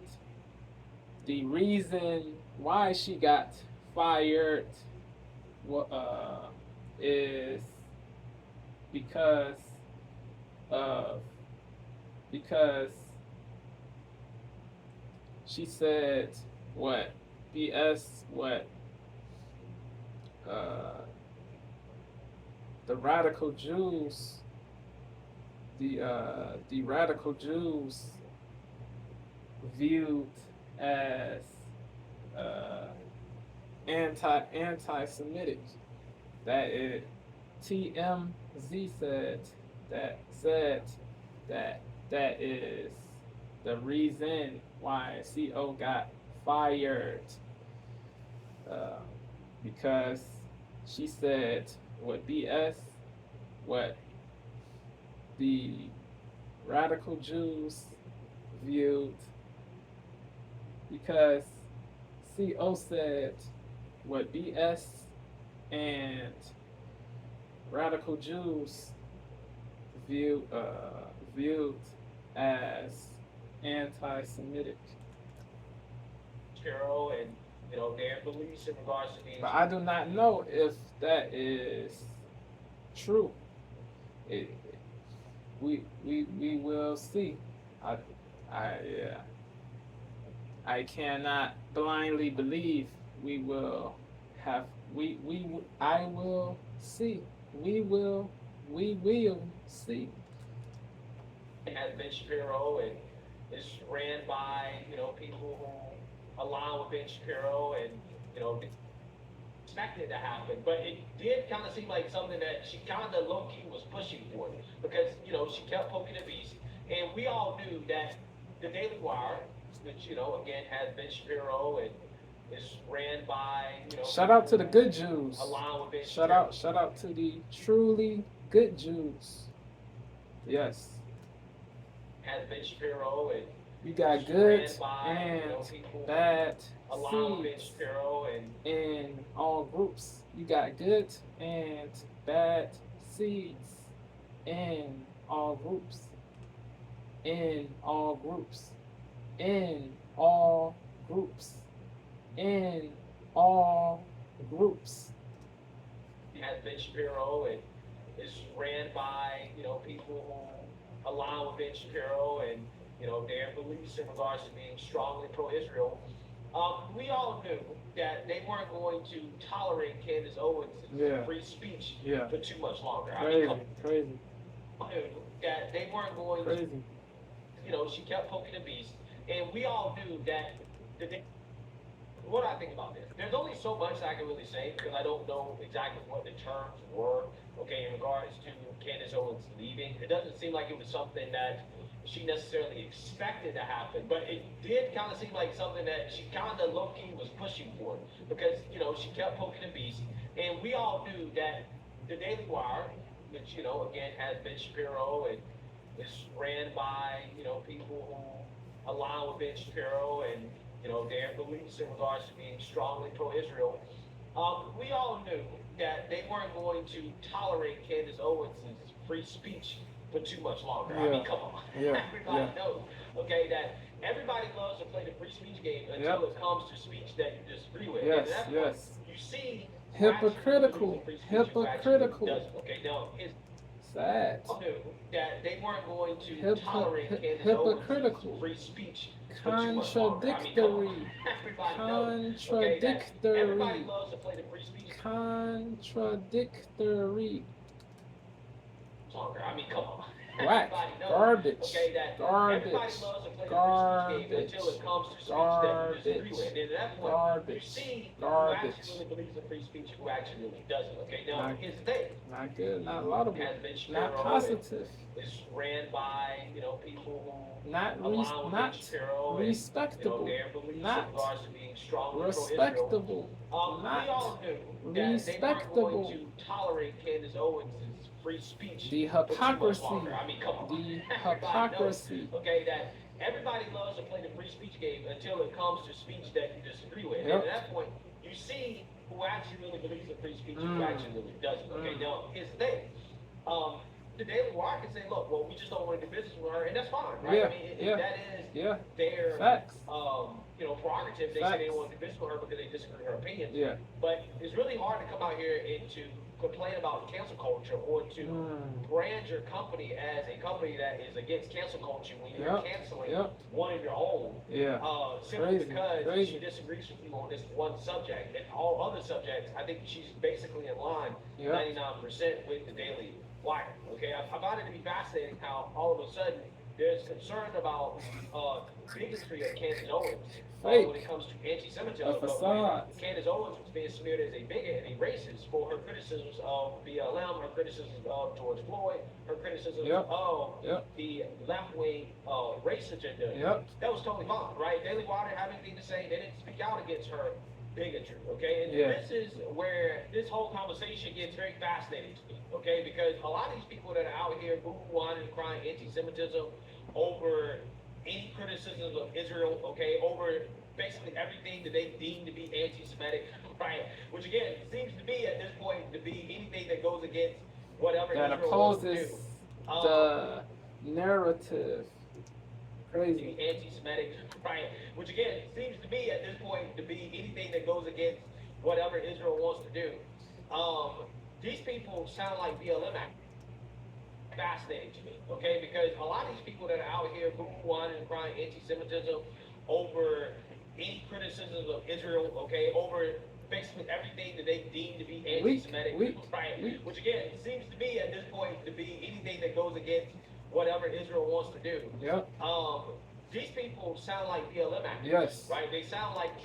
[SPEAKER 1] the reason why she got fired is because she said what BS what the radical Jews the radical Jews viewed as anti-Semitic. That is TMZ said that is the reason why CO got fired, because she said what BS what the radical Jews viewed, because CO said what BS and radical Jews viewed as anti-Semitic.
[SPEAKER 4] Shapiro and their beliefs in regards to being.
[SPEAKER 1] But I do not know if that is true. We will see. I cannot blindly believe. I will see. We will see.
[SPEAKER 4] Has Ben Shapiro and is ran by people who align with Ben Shapiro and expected to happen, but it did kind of seem like something that she kind of low-key was pushing for, because she kept poking the beast, and we all knew that the Daily Wire, which again has Ben Shapiro and is ran by
[SPEAKER 1] shout out to the good Jews.
[SPEAKER 4] Align with Ben
[SPEAKER 1] shout out to the truly good Jews. Yes.
[SPEAKER 4] Has Ben Shapiro and
[SPEAKER 1] you got good and bad seeds in all groups. You got good and bad seeds in all groups. In all groups. In all groups. In all groups.
[SPEAKER 4] Has Ben Shapiro and is ran by people who align with Ben Shapiro and their beliefs in regards to being strongly pro-Israel. We all knew that they weren't going to tolerate Candace Owens' free speech for too much longer.
[SPEAKER 1] Crazy.
[SPEAKER 4] Knew that they weren't going to. She kept poking the beast, and we all knew that. What I think about this, there's only so much I can really say because I don't know exactly what the terms were, okay, in regards to Candace Owens leaving. It doesn't seem like it was something that she necessarily expected to happen, but it did kind of seem like something that she kind of low-key was pushing for, because she kept poking the beast, and we all knew that the Daily Wire, which again has Ben Shapiro and is ran by people who align with Ben Shapiro and their beliefs in regards to being strongly pro-Israel. We all knew that they weren't going to tolerate Candace Owens' free speech for too much longer. I mean, come on. Everybody knows, okay, that everybody loves to play the free speech game until it comes to speech that you disagree with.
[SPEAKER 1] Yes,
[SPEAKER 4] and at that point, you see
[SPEAKER 1] hypocritical. Hypocritical.
[SPEAKER 4] Okay, now it's
[SPEAKER 1] sad.
[SPEAKER 4] Knew that they weren't going to tolerate Candace
[SPEAKER 1] hypocritical.
[SPEAKER 4] free speech.
[SPEAKER 1] Contradictory. Contradictory.
[SPEAKER 4] Everybody loves to play the free speech.
[SPEAKER 1] Contradictory.
[SPEAKER 4] I mean, come on.
[SPEAKER 1] Whack. Garbage.
[SPEAKER 4] Okay, that
[SPEAKER 1] garbage.
[SPEAKER 4] Everybody loves to play
[SPEAKER 1] garbage.
[SPEAKER 4] the free speech game until it comes to speech
[SPEAKER 1] garbage.
[SPEAKER 4] that you disagree with. And at that point,
[SPEAKER 1] garbage.
[SPEAKER 4] you see
[SPEAKER 1] garbage.
[SPEAKER 4] who actually believes in free speech and who actually really doesn't. Okay, now here's the thing.
[SPEAKER 1] Not good. Not laudable. Not positive.
[SPEAKER 4] It's ran by people who
[SPEAKER 1] not respectable.
[SPEAKER 4] Their beliefs
[SPEAKER 1] not
[SPEAKER 4] in regards to being strongly
[SPEAKER 1] respectable.
[SPEAKER 4] We all knew that
[SPEAKER 1] respectable.
[SPEAKER 4] they weren't going to tolerate Candace Owens' free speech.
[SPEAKER 1] The hypocrisy.
[SPEAKER 4] I mean, come on.
[SPEAKER 1] The hypocrisy.
[SPEAKER 4] Okay, that everybody loves to play the free speech game until it comes to speech that you disagree with.
[SPEAKER 1] Yep.
[SPEAKER 4] And at that point, you see who actually really believes in free speech and who actually really doesn't. Okay, now here's the thing. The Daily Wire can say, look, well, we just don't want to do business with her, and that's fine, right? I mean, that is their
[SPEAKER 1] facts.
[SPEAKER 4] Prerogative. They say they don't want to do business with her because they disagree with her opinions. Yeah. But it's really hard to come out here and to complain about cancel culture or to brand your company as a company that is against cancel culture when you're canceling one of your own. Simply because she disagrees with you on this one subject. And all other subjects, I think she's basically in line 99% with the Daily Wire. Okay, I find it to be fascinating how all of a sudden there's concern about bigotry of Candace Owens when it comes to anti-Semitism. Candace Owens was being smeared as a bigot and a racist for her criticisms of BLM, her criticisms of George Floyd, her criticisms of the left-wing race agenda. That was totally fine, right? Daily Wire didn't have anything to say. They didn't speak out against her bigotry, okay? And this is where this whole conversation gets very fascinating to me, okay? Because a lot of these people that are out here whining and crying anti-Semitism over any criticisms of Israel, okay, over basically everything that they deem to be anti-Semitic, right? Which again seems to be at this point to be anything that goes against whatever
[SPEAKER 1] that
[SPEAKER 4] Israel
[SPEAKER 1] opposes
[SPEAKER 4] wants to
[SPEAKER 1] the
[SPEAKER 4] do.
[SPEAKER 1] narrative. Crazy.
[SPEAKER 4] Anti-Semitic, right? Which again seems to be at this point to be anything that goes against whatever Israel wants to do. These people sound like BLM actors. Fascinating to me, okay? Because a lot of these people that are out here whining and crying anti-Semitism over any criticisms of Israel, okay, over basically everything that they deem to be anti-Semitic, right? Which again seems to be at this point to be anything that goes against whatever Israel wants to do. These people sound like BLM actors, right? They sound like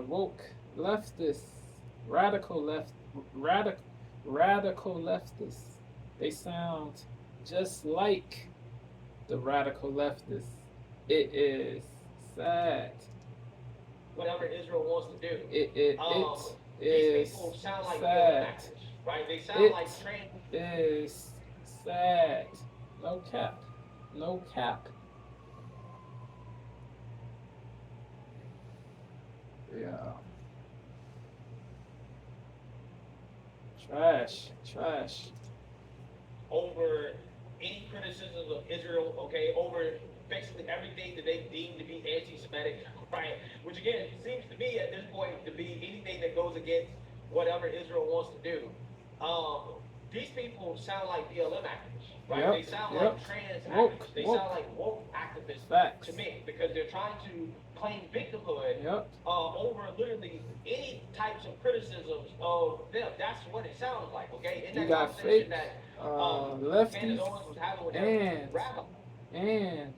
[SPEAKER 1] woke leftists, radical leftists. They sound just like the radical leftists. It is sad.
[SPEAKER 4] Whatever Israel wants to do.
[SPEAKER 1] It
[SPEAKER 4] these people sound like BLM actors, right? They sound like trans.
[SPEAKER 1] Is sad. No cap. No cap. Yeah. Trash.
[SPEAKER 4] Over any criticisms of Israel, okay, over basically everything that they deem to be anti-Semitic, right? Which again seems to me at this point to be anything that goes against whatever Israel wants to do. These people sound like BLM actors, right? They sound like trans activists. They sound like woke activists to me because they're trying to claim victimhood over literally any types of criticisms of them. That's what it sounds like, okay? In that
[SPEAKER 1] you got
[SPEAKER 4] conversation
[SPEAKER 1] fake
[SPEAKER 4] that
[SPEAKER 1] lefties
[SPEAKER 4] was having with
[SPEAKER 1] and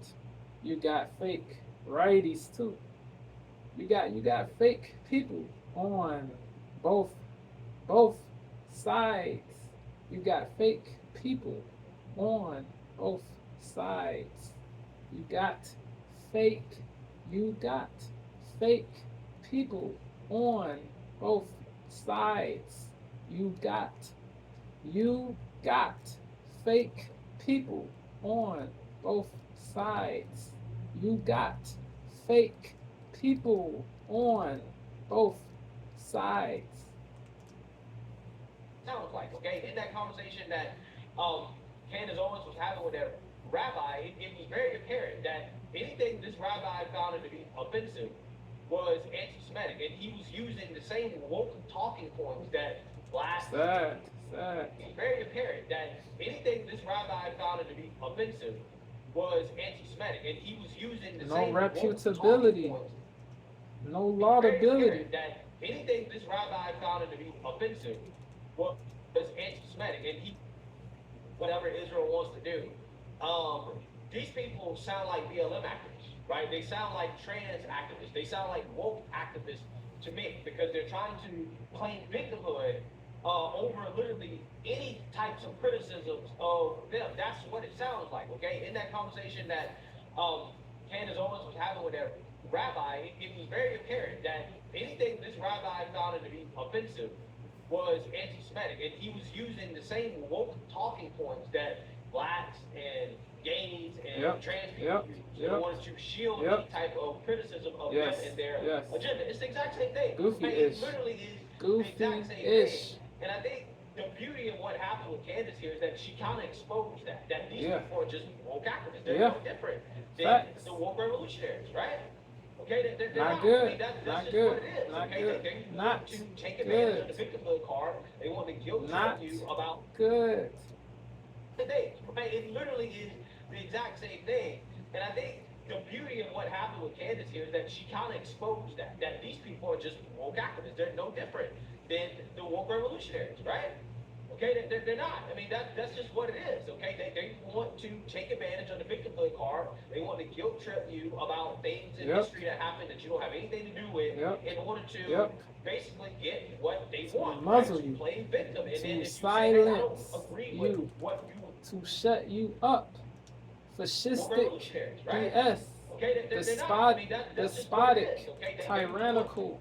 [SPEAKER 1] you got fake righties too. You got fake people on both sides. You got fake people on both sides. You got fake people on both sides. You got fake people on both sides. You got fake people on both sides.
[SPEAKER 4] Sounds like, okay, in that conversation that Candace Owens was having with that rabbi, it was very apparent that anything this rabbi found to be offensive was anti-Semitic, and he was using the same woke talking points that black.
[SPEAKER 1] Sad.
[SPEAKER 4] It's very apparent that anything this rabbi found to be offensive was anti-Semitic, and he was using the
[SPEAKER 1] No
[SPEAKER 4] same
[SPEAKER 1] reputability.
[SPEAKER 4] woke talking points.
[SPEAKER 1] No
[SPEAKER 4] It's very
[SPEAKER 1] laudability.
[SPEAKER 4] apparent that anything this rabbi found to be offensive was anti-Semitic, and he, whatever Israel wants to do. These people sound like BLM activists, right? They sound like trans activists. They sound like woke activists to me because they're trying to claim victimhood over literally any types of criticisms of them. That's what it sounds like, okay? In that conversation that Candace Owens was having with that rabbi, it was very apparent that anything this rabbi found to be offensive was anti-Semitic, and he was using the same woke talking points that blacks and gays and trans people use in order to shield any type of criticism of them and their agenda. It's the exact same thing.
[SPEAKER 1] Goofy-ish.
[SPEAKER 4] It literally is the exact same thing. And I think the beauty of what happened with Candace here is that she kind of exposed that these people are just woke activists. They're no different than the woke revolutionaries, right? Okay, they're
[SPEAKER 1] Not
[SPEAKER 4] not.
[SPEAKER 1] good.
[SPEAKER 4] I mean, that's
[SPEAKER 1] Not
[SPEAKER 4] just
[SPEAKER 1] good.
[SPEAKER 4] what it is.
[SPEAKER 1] Not
[SPEAKER 4] Okay,
[SPEAKER 1] good.
[SPEAKER 4] they
[SPEAKER 1] Not
[SPEAKER 4] want to take advantage of
[SPEAKER 1] good.
[SPEAKER 4] the victimhood card. They want to guilt
[SPEAKER 1] Not
[SPEAKER 4] trip you about
[SPEAKER 1] good.
[SPEAKER 4] the thing. Right? It literally is the exact same thing. And I think the beauty of what happened with Candace here is that she kind of exposed that these people are just woke activists. They're no different than the woke revolutionaries, right? Okay, they're not. I mean, that's just what it is. Okay, they want to take advantage of the victimhood card. They want to guilt trip you about things in history that happened that you don't have anything to do with in order to basically get what they want.
[SPEAKER 1] Muzzle
[SPEAKER 4] right?
[SPEAKER 1] you.
[SPEAKER 4] To play victim. And then
[SPEAKER 1] To
[SPEAKER 4] if you
[SPEAKER 1] silence
[SPEAKER 4] say, hey, I don't agree with
[SPEAKER 1] you.
[SPEAKER 4] what you
[SPEAKER 1] To shut you up. Fascistic
[SPEAKER 4] revolutionaries, right?
[SPEAKER 1] BS.
[SPEAKER 4] Okay, they're not. I mean, that's just what it
[SPEAKER 1] Despotic.
[SPEAKER 4] is. Okay,
[SPEAKER 1] Tyrannical.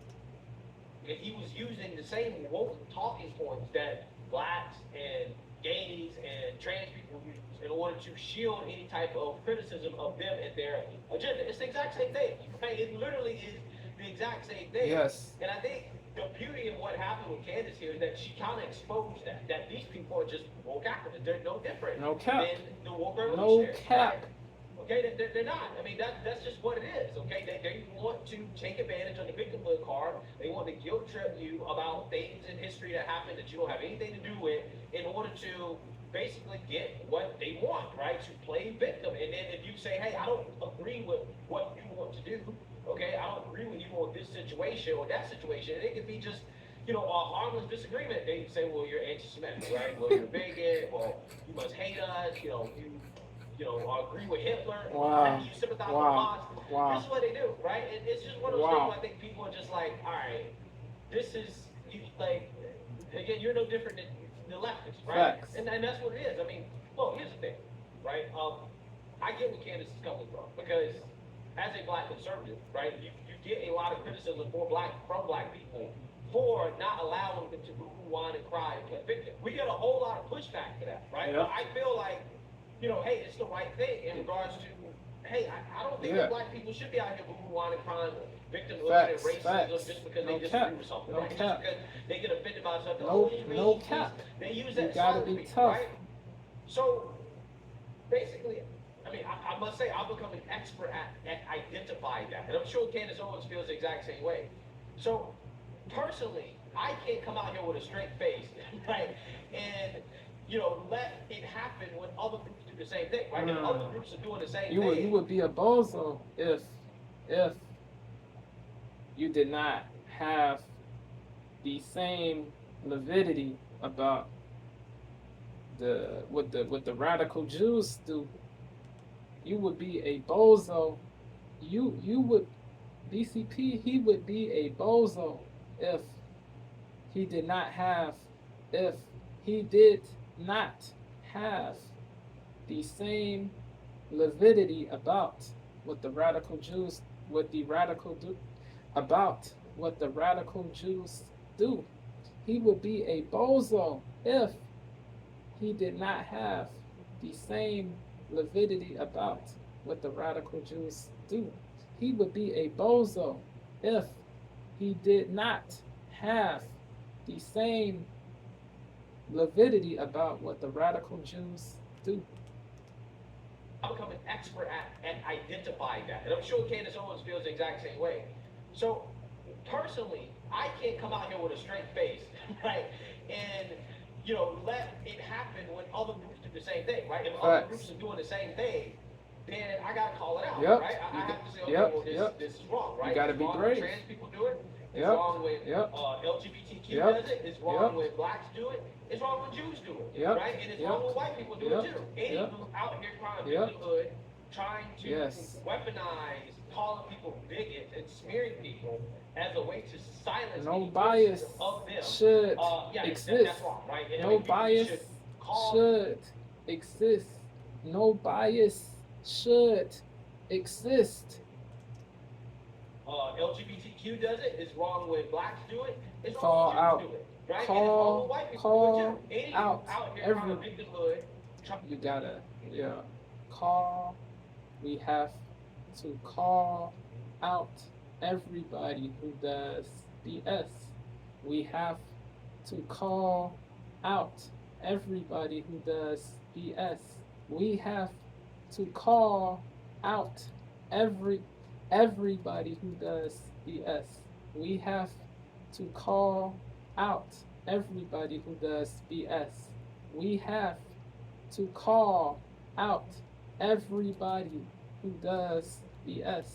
[SPEAKER 4] and he was using the same woke talking points that blacks and gays and trans people use in order to shield any type of criticism of them and their agenda. It's the exact same thing. Okay? It literally is the exact same thing.
[SPEAKER 1] Yes.
[SPEAKER 4] And I think the beauty of what happened with Candace here is that she kind of exposed that these people are just woke activists. They're no different
[SPEAKER 1] No cap.
[SPEAKER 4] than the woke
[SPEAKER 1] No
[SPEAKER 4] revolutionaries.
[SPEAKER 1] cap.
[SPEAKER 4] Right? Okay, they're not. I mean, that's just what it is. Okay, they want to take advantage of the victimhood card. They want to guilt trip you about things in history that happened that you don't have anything to do with in order to basically get what they want, right? To play victim. And then if you say, hey, I don't agree with what you want to do, okay, I don't agree with you on this situation or that situation, and it could be just a harmless disagreement. They say, well, you're anti-Semitic, right? Well, you're a bigot, or you must hate us, agree with Hitler,
[SPEAKER 1] Wow.
[SPEAKER 4] you sympathize with
[SPEAKER 1] Wow.
[SPEAKER 4] Hamas.
[SPEAKER 1] Wow.
[SPEAKER 4] This is what they do, right? It's just one of those things where I think people are just like, all right, this is, again, you're no different than the leftists, right?
[SPEAKER 1] Facts.
[SPEAKER 4] And that's what it is. I mean, well, here's the thing, right? I get where Candace is coming from, because as a black conservative, right, you get a lot of criticism from black people for not allowing them to boo, whine, and cry and play victim. We get a whole lot of pushback for that, right?
[SPEAKER 1] Yep.
[SPEAKER 4] But I feel like, hey, it's the right thing in regards to, hey, I don't think that black people should be out here boo, whine, and crying victimhood and racism just because they disagree with something, right? Just because they get offended by something.
[SPEAKER 1] No cap.
[SPEAKER 4] They use
[SPEAKER 1] You
[SPEAKER 4] that
[SPEAKER 1] gotta
[SPEAKER 4] side of
[SPEAKER 1] be
[SPEAKER 4] me,
[SPEAKER 1] tough.
[SPEAKER 4] right? So, basically, I mean, I must say, I've become an expert at identifying that. And I'm sure Candace Owens feels the exact same way. So, personally, I can't come out here with a straight face, right? And, let it happen when other groups do the same thing, right? If other groups are doing the same thing.
[SPEAKER 1] You would be a bozo if you did not have the same lividity about what the radical Jews do. You would be a bozo. You would BCP. He would be a bozo if he did not have the same lividity about what the radical Jews do. He would be a bozo if he did not have the same lividity about what the radical Jews do. He would be a bozo if he did not have the same lividity about what the radical Jews do.
[SPEAKER 4] I become an expert at identifying that. And I'm sure Candace Owens feels the exact same way. So personally, I can't come out here with a straight face, right? And let it happen when other groups do the same thing, right? If other groups are doing the same thing, then I gotta call it out, right? I have to say, okay, well, this is wrong, right?
[SPEAKER 1] You gotta
[SPEAKER 4] it's
[SPEAKER 1] be
[SPEAKER 4] wrong
[SPEAKER 1] brave.
[SPEAKER 4] when trans people do it. It's wrong when LGBTQ does it. It's wrong when blacks do it. It's wrong when Jews do it, right? And it's wrong when white people do it too. Any group out here trying to beat the hood, trying to weaponize calling people bigots and smearing people as a way to silence
[SPEAKER 1] no
[SPEAKER 4] any
[SPEAKER 1] bias
[SPEAKER 4] criticism of them.
[SPEAKER 1] should exist.
[SPEAKER 4] That's wrong, right? And
[SPEAKER 1] no bias should exist. No bias should exist.
[SPEAKER 4] LGBTQ does it. It's wrong when blacks do it. It's
[SPEAKER 1] Call
[SPEAKER 4] wrong when
[SPEAKER 1] out.
[SPEAKER 4] Jews do it, right?
[SPEAKER 1] Call,
[SPEAKER 4] and it's wrong when white people
[SPEAKER 1] call
[SPEAKER 4] do it too. Any
[SPEAKER 1] out
[SPEAKER 4] group out here
[SPEAKER 1] every.
[SPEAKER 4] trying to beat the hood.
[SPEAKER 1] You gotta, call. We have to call out everybody who does BS. We have to call out everybody who does BS. We have to call out everybody who does BS. We have to call out everybody who does BS. We have to call out everybody who does BS.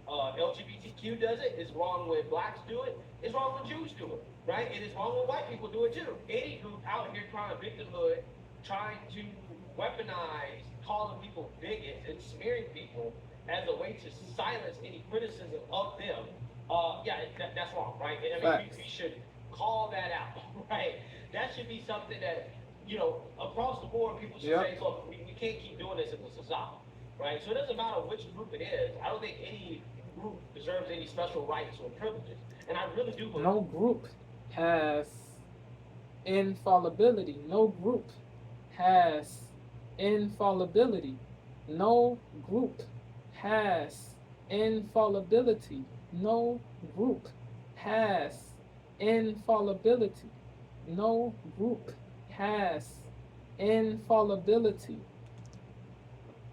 [SPEAKER 4] LGBTQ does it. It's wrong when blacks do it. It's wrong when Jews do it, right? And it's wrong when white people do it too. Any group out here trying to beat the hood, trying to weaponize calling people bigots and smearing people as a way to silence any criticism of them, that's wrong, right? And I mean, we should call that out, right? That should be something that, across the board, people should say, look, we can't keep doing this in the society, right? So it doesn't matter which group it is. I don't think any group deserves any special rights or privileges. And I really do believe
[SPEAKER 1] no group has infallibility. No group has infallibility. No group has infallibility. No group has infallibility. No group has infallibility.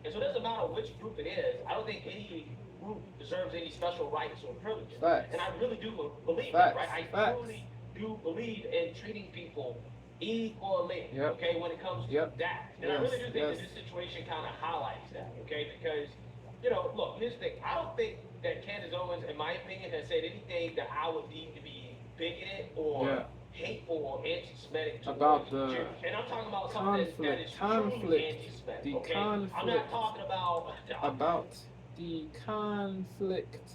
[SPEAKER 4] And so it doesn't matter which group it is. I don't think any group deserves any special rights or privileges.
[SPEAKER 1] Facts.
[SPEAKER 4] And I really do believe
[SPEAKER 1] Facts.
[SPEAKER 4] that, right? I truly do believe in treating people equally, okay, when it comes to that. And I really do think that this situation kind of highlights that, okay? Because, look, here's the thing. I don't think that Candace Owens, in my opinion, has said anything that I would deem to be bigoted or hateful or anti-Semitic
[SPEAKER 1] about
[SPEAKER 4] the Jews. And I'm talking about something that is truly anti-Semitic, okay? I'm not talking about
[SPEAKER 1] the conflict.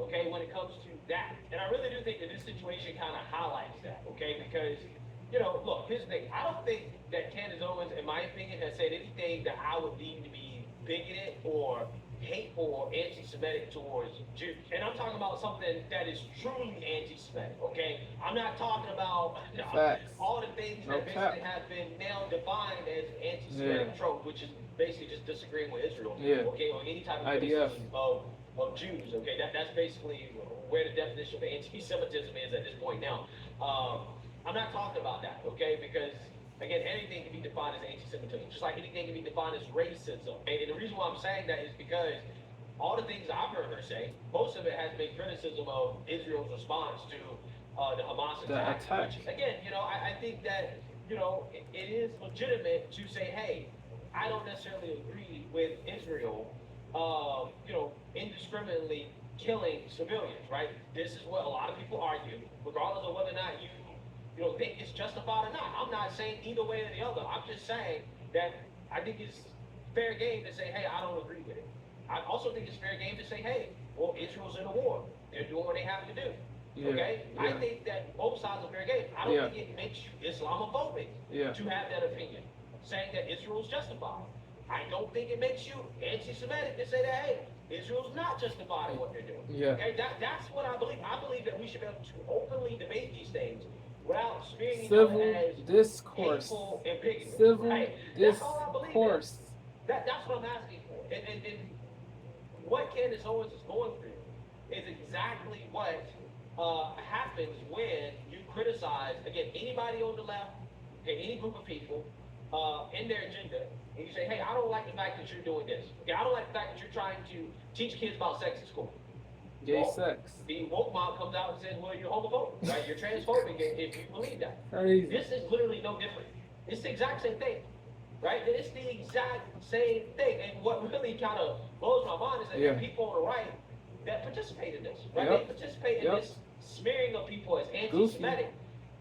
[SPEAKER 4] Okay, when it comes to that. And I really do think that this situation kind of highlights that, okay? Because, look, here's the thing. I don't think that Candace Owens, in my opinion, has said anything that I would deem to be bigoted or hateful or anti-Semitic towards Jews. And I'm talking about something that is truly anti-Semitic, okay? I'm not talking about all the things that basically have been now defined as anti-Semitic trope, which is basically just disagreeing with Israel, okay, or any type of criticism of Jews, okay? That's basically where the definition of anti-Semitism is at this point now. I'm not talking about that, okay? Because, again, anything can be defined as anti-Semitism, just like anything can be defined as racism. And the reason why I'm saying that is because all the things I've heard her say, most of it has been criticism of Israel's response to the Hamas attack. Which, again, I think that, it is legitimate to say, hey, I don't necessarily agree with Israel, indiscriminately killing civilians, right? This is what a lot of people argue, regardless of whether or not you think it's justified or not. I'm not saying either way or the other. I'm just saying that I think it's fair game to say, hey, I don't agree with it. I also think it's fair game to say, hey, well, Israel's in a war. They're doing what they have to do. Okay? I think that both sides are fair game. I don't think it makes you Islamophobic to have that opinion, saying that Israel's justified. I don't think it makes you anti-Semitic to say that, hey, Israel's not justified in what they're doing. Okay? That's what I believe. I believe that we should be able to openly debate these things without spearing each other as hateful and bigoted. Right? That's all I believe in. That's what I'm asking for. And what Candace Owens is going through is exactly what happens when you criticize, again, anybody on the left, okay, any group of people, in their agenda, and you say, hey, I don't like the fact that you're doing this. Okay, I don't like the fact that you're trying to teach kids about sex in school.
[SPEAKER 1] Gay
[SPEAKER 4] Well,
[SPEAKER 1] sex.
[SPEAKER 4] the woke mom comes out and says, well, you're homophobic, right? You're transphobic if you believe that.
[SPEAKER 1] Crazy.
[SPEAKER 4] This is literally no different. It's the exact same thing, right? It's the exact same thing. And what really kind of blows my mind is that there are people on the right that participate in this, right?
[SPEAKER 1] Yep.
[SPEAKER 4] They participate in this smearing of people as anti-Semitic,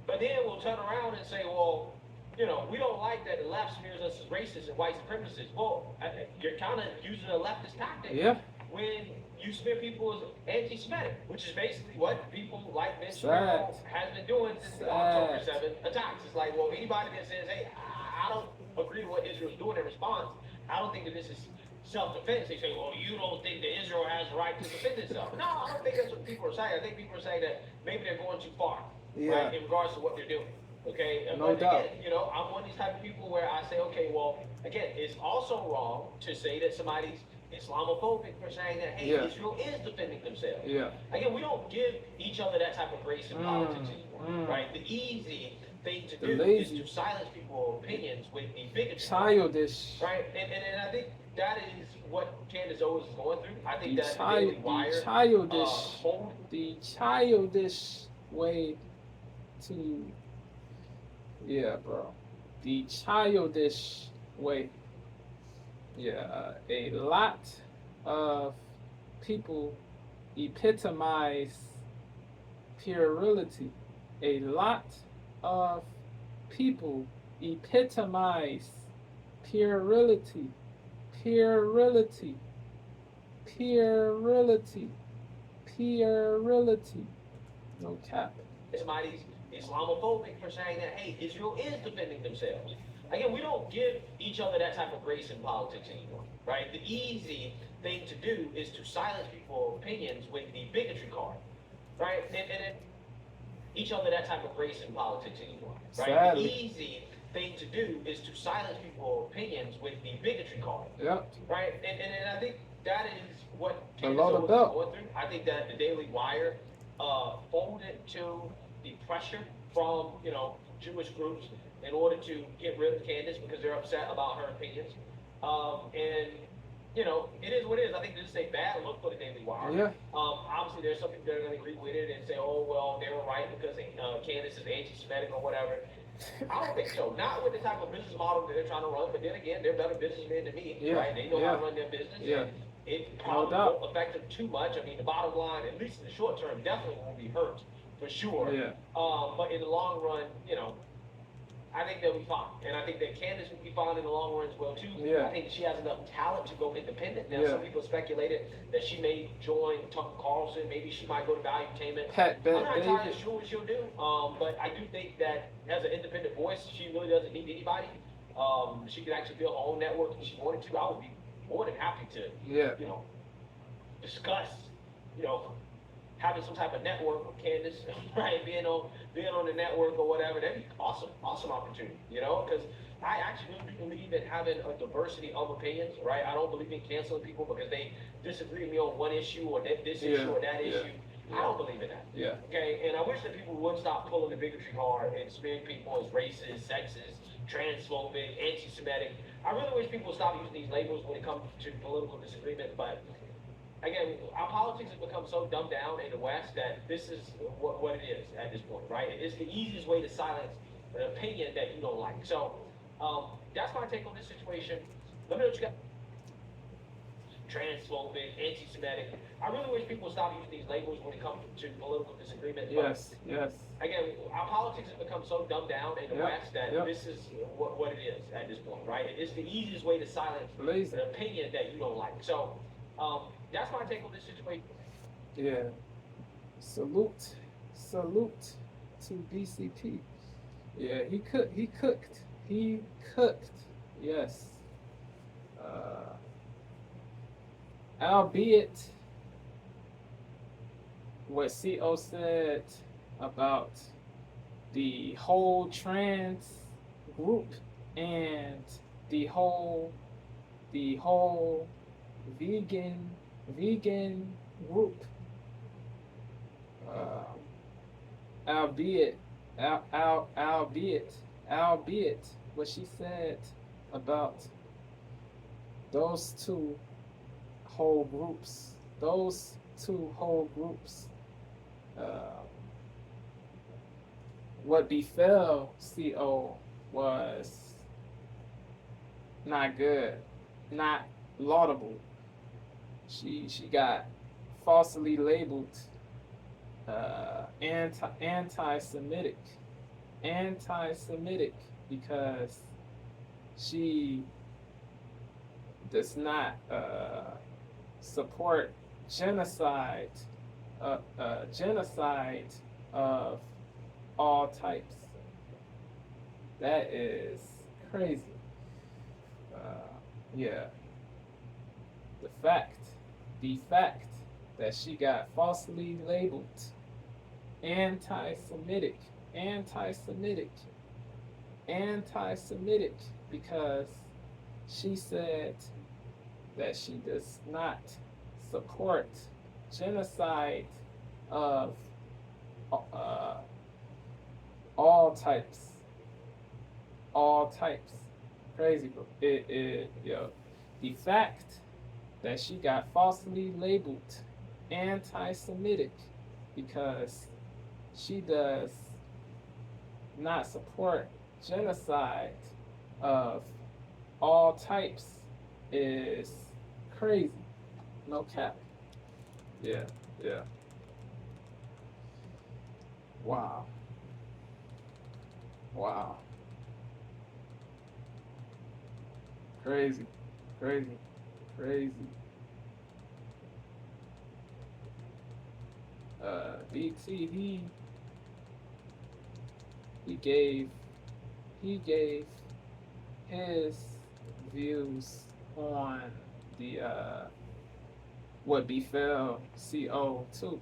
[SPEAKER 4] but then we'll turn around and say, well, you know, we don't like that the left smears us as racist and white supremacists. Well, you're kind of using a leftist tactic when you smear people as anti-Semitic, which is basically what people like Vince Shapiro has been doing since the October 7th attacks. It's like, well, anybody that says, hey, I don't agree with what Israel's doing in response, I don't think that this is self-defense. They say, well, you don't think that Israel has the right to defend itself. No, I don't think that's what people are saying. I think people are saying that maybe they're going too far, right, in regards to what they're doing. Okay,
[SPEAKER 1] no doubt.
[SPEAKER 4] Again, you know, I'm one of these type of people where I say, okay, well, again, it's also wrong to say that somebody's Islamophobic for saying that, hey, Israel is defending themselves. Again, we don't give each other that type of grace in politics anymore, right? The easy thing to do is to silence people's opinions with the bigotry.
[SPEAKER 1] Childish.
[SPEAKER 4] Right, and I think that is what Candace Owens is going through. I think that the Daily Wire,
[SPEAKER 1] the childish way to, bro, the childish way. A lot of people epitomize puerility. A lot of people epitomize puerility. Puerility. Puerility. Puerility. No cap.
[SPEAKER 4] Somebody's Islamophobic for saying that, hey, Israel is defending themselves. Again, we don't give each other that type of grace in politics anymore, right? The easy thing to do is to silence people's opinions with the bigotry card, right? And each other that type of grace in politics anymore, right?
[SPEAKER 1] Sadly.
[SPEAKER 4] The easy thing to do is to silence people's opinions with the bigotry card, right? And I think that is what Candace Owens is going through. I think that the Daily Wire folded to the pressure from, you know, Jewish groups in order to get rid of Candace because they're upset about her opinions. And, you know, it is what it is. I think this is a bad look for the Daily Wire. Obviously, there's some people that are going to agree with it and say, oh, well, they were right because Candace is anti-Semitic or whatever. I don't think so. Not with the type of business model that they're trying to run, but then again, they're better businessmen than me, right? They know how to run their business. And it probably won't affect them too much. I mean, the bottom line, at least in the short term, definitely won't be hurt, for sure. But in the long run, you know, I think they'll be fine. And I think that Candace will be fine in the long run as well, too. I think she has enough talent to go independent. Now, some people speculated that she may join Tucker Carlson. Maybe she might go to Valuetainment. I'm not entirely sure what she'll do. But I do think that as an independent voice, she really doesn't need anybody. She could actually build her own network if she wanted to. I would be more than happy to, you know, discuss, you know, having some type of network with Candace, right? Being on the network or whatever, that'd be awesome opportunity, you know? Because I actually really believe in having a diversity of opinions, right? I don't believe in canceling people because they disagree with me on one issue or this issue or that issue. I don't believe in that. Okay, and I wish that people would stop pulling the bigotry card and smearing people as racist, sexist, transphobic, anti-Semitic. I really wish people would stop using these labels when it comes to political disagreement, but again, our politics has become so dumbed down in the West that this is what it is at this point, right? It's the easiest way to silence an opinion that you don't like. So that's my take on this situation. Let me know what you got. Transphobic, anti-Semitic. I really wish people would stop using these labels when it comes to political disagreement. Again, our politics has become so dumbed down in the West that this is what it is at this point, right? It's the easiest way to silence an opinion that you don't like. So that's my take on this situation.
[SPEAKER 1] Salute to BCP. He cooked. Yes. Albeit what CO said about the whole trans group and the whole vegan group, albeit what she said about those whole groups, those two whole groups, what befell CO was not good, not laudable. She got falsely labeled anti-Semitic, because she does not support genocide, genocide of all types. That is crazy. Yeah. The fact that she got falsely labeled anti-Semitic, because she said that she does not support genocide of all types. Crazy, bro. The fact that she got falsely labeled anti-Semitic because she does not support genocide of all types is crazy. No cap. Yeah. Wow. Crazy. BT, he gave his views on the what befell CO too.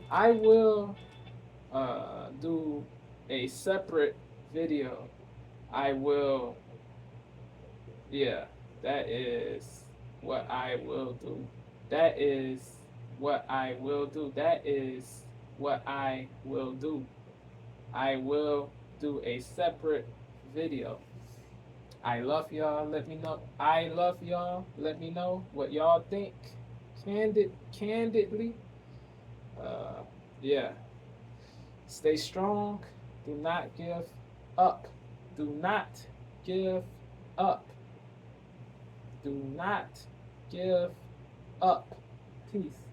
[SPEAKER 1] I will do a separate video. I will, yeah, that is what I will do. That is what I will do. I will do a separate video. I love y'all. Let me know. I love y'all. Let me know what y'all think. Candidly. Yeah. Stay strong. Do not give up. Do not give up. Do not give up. Peace.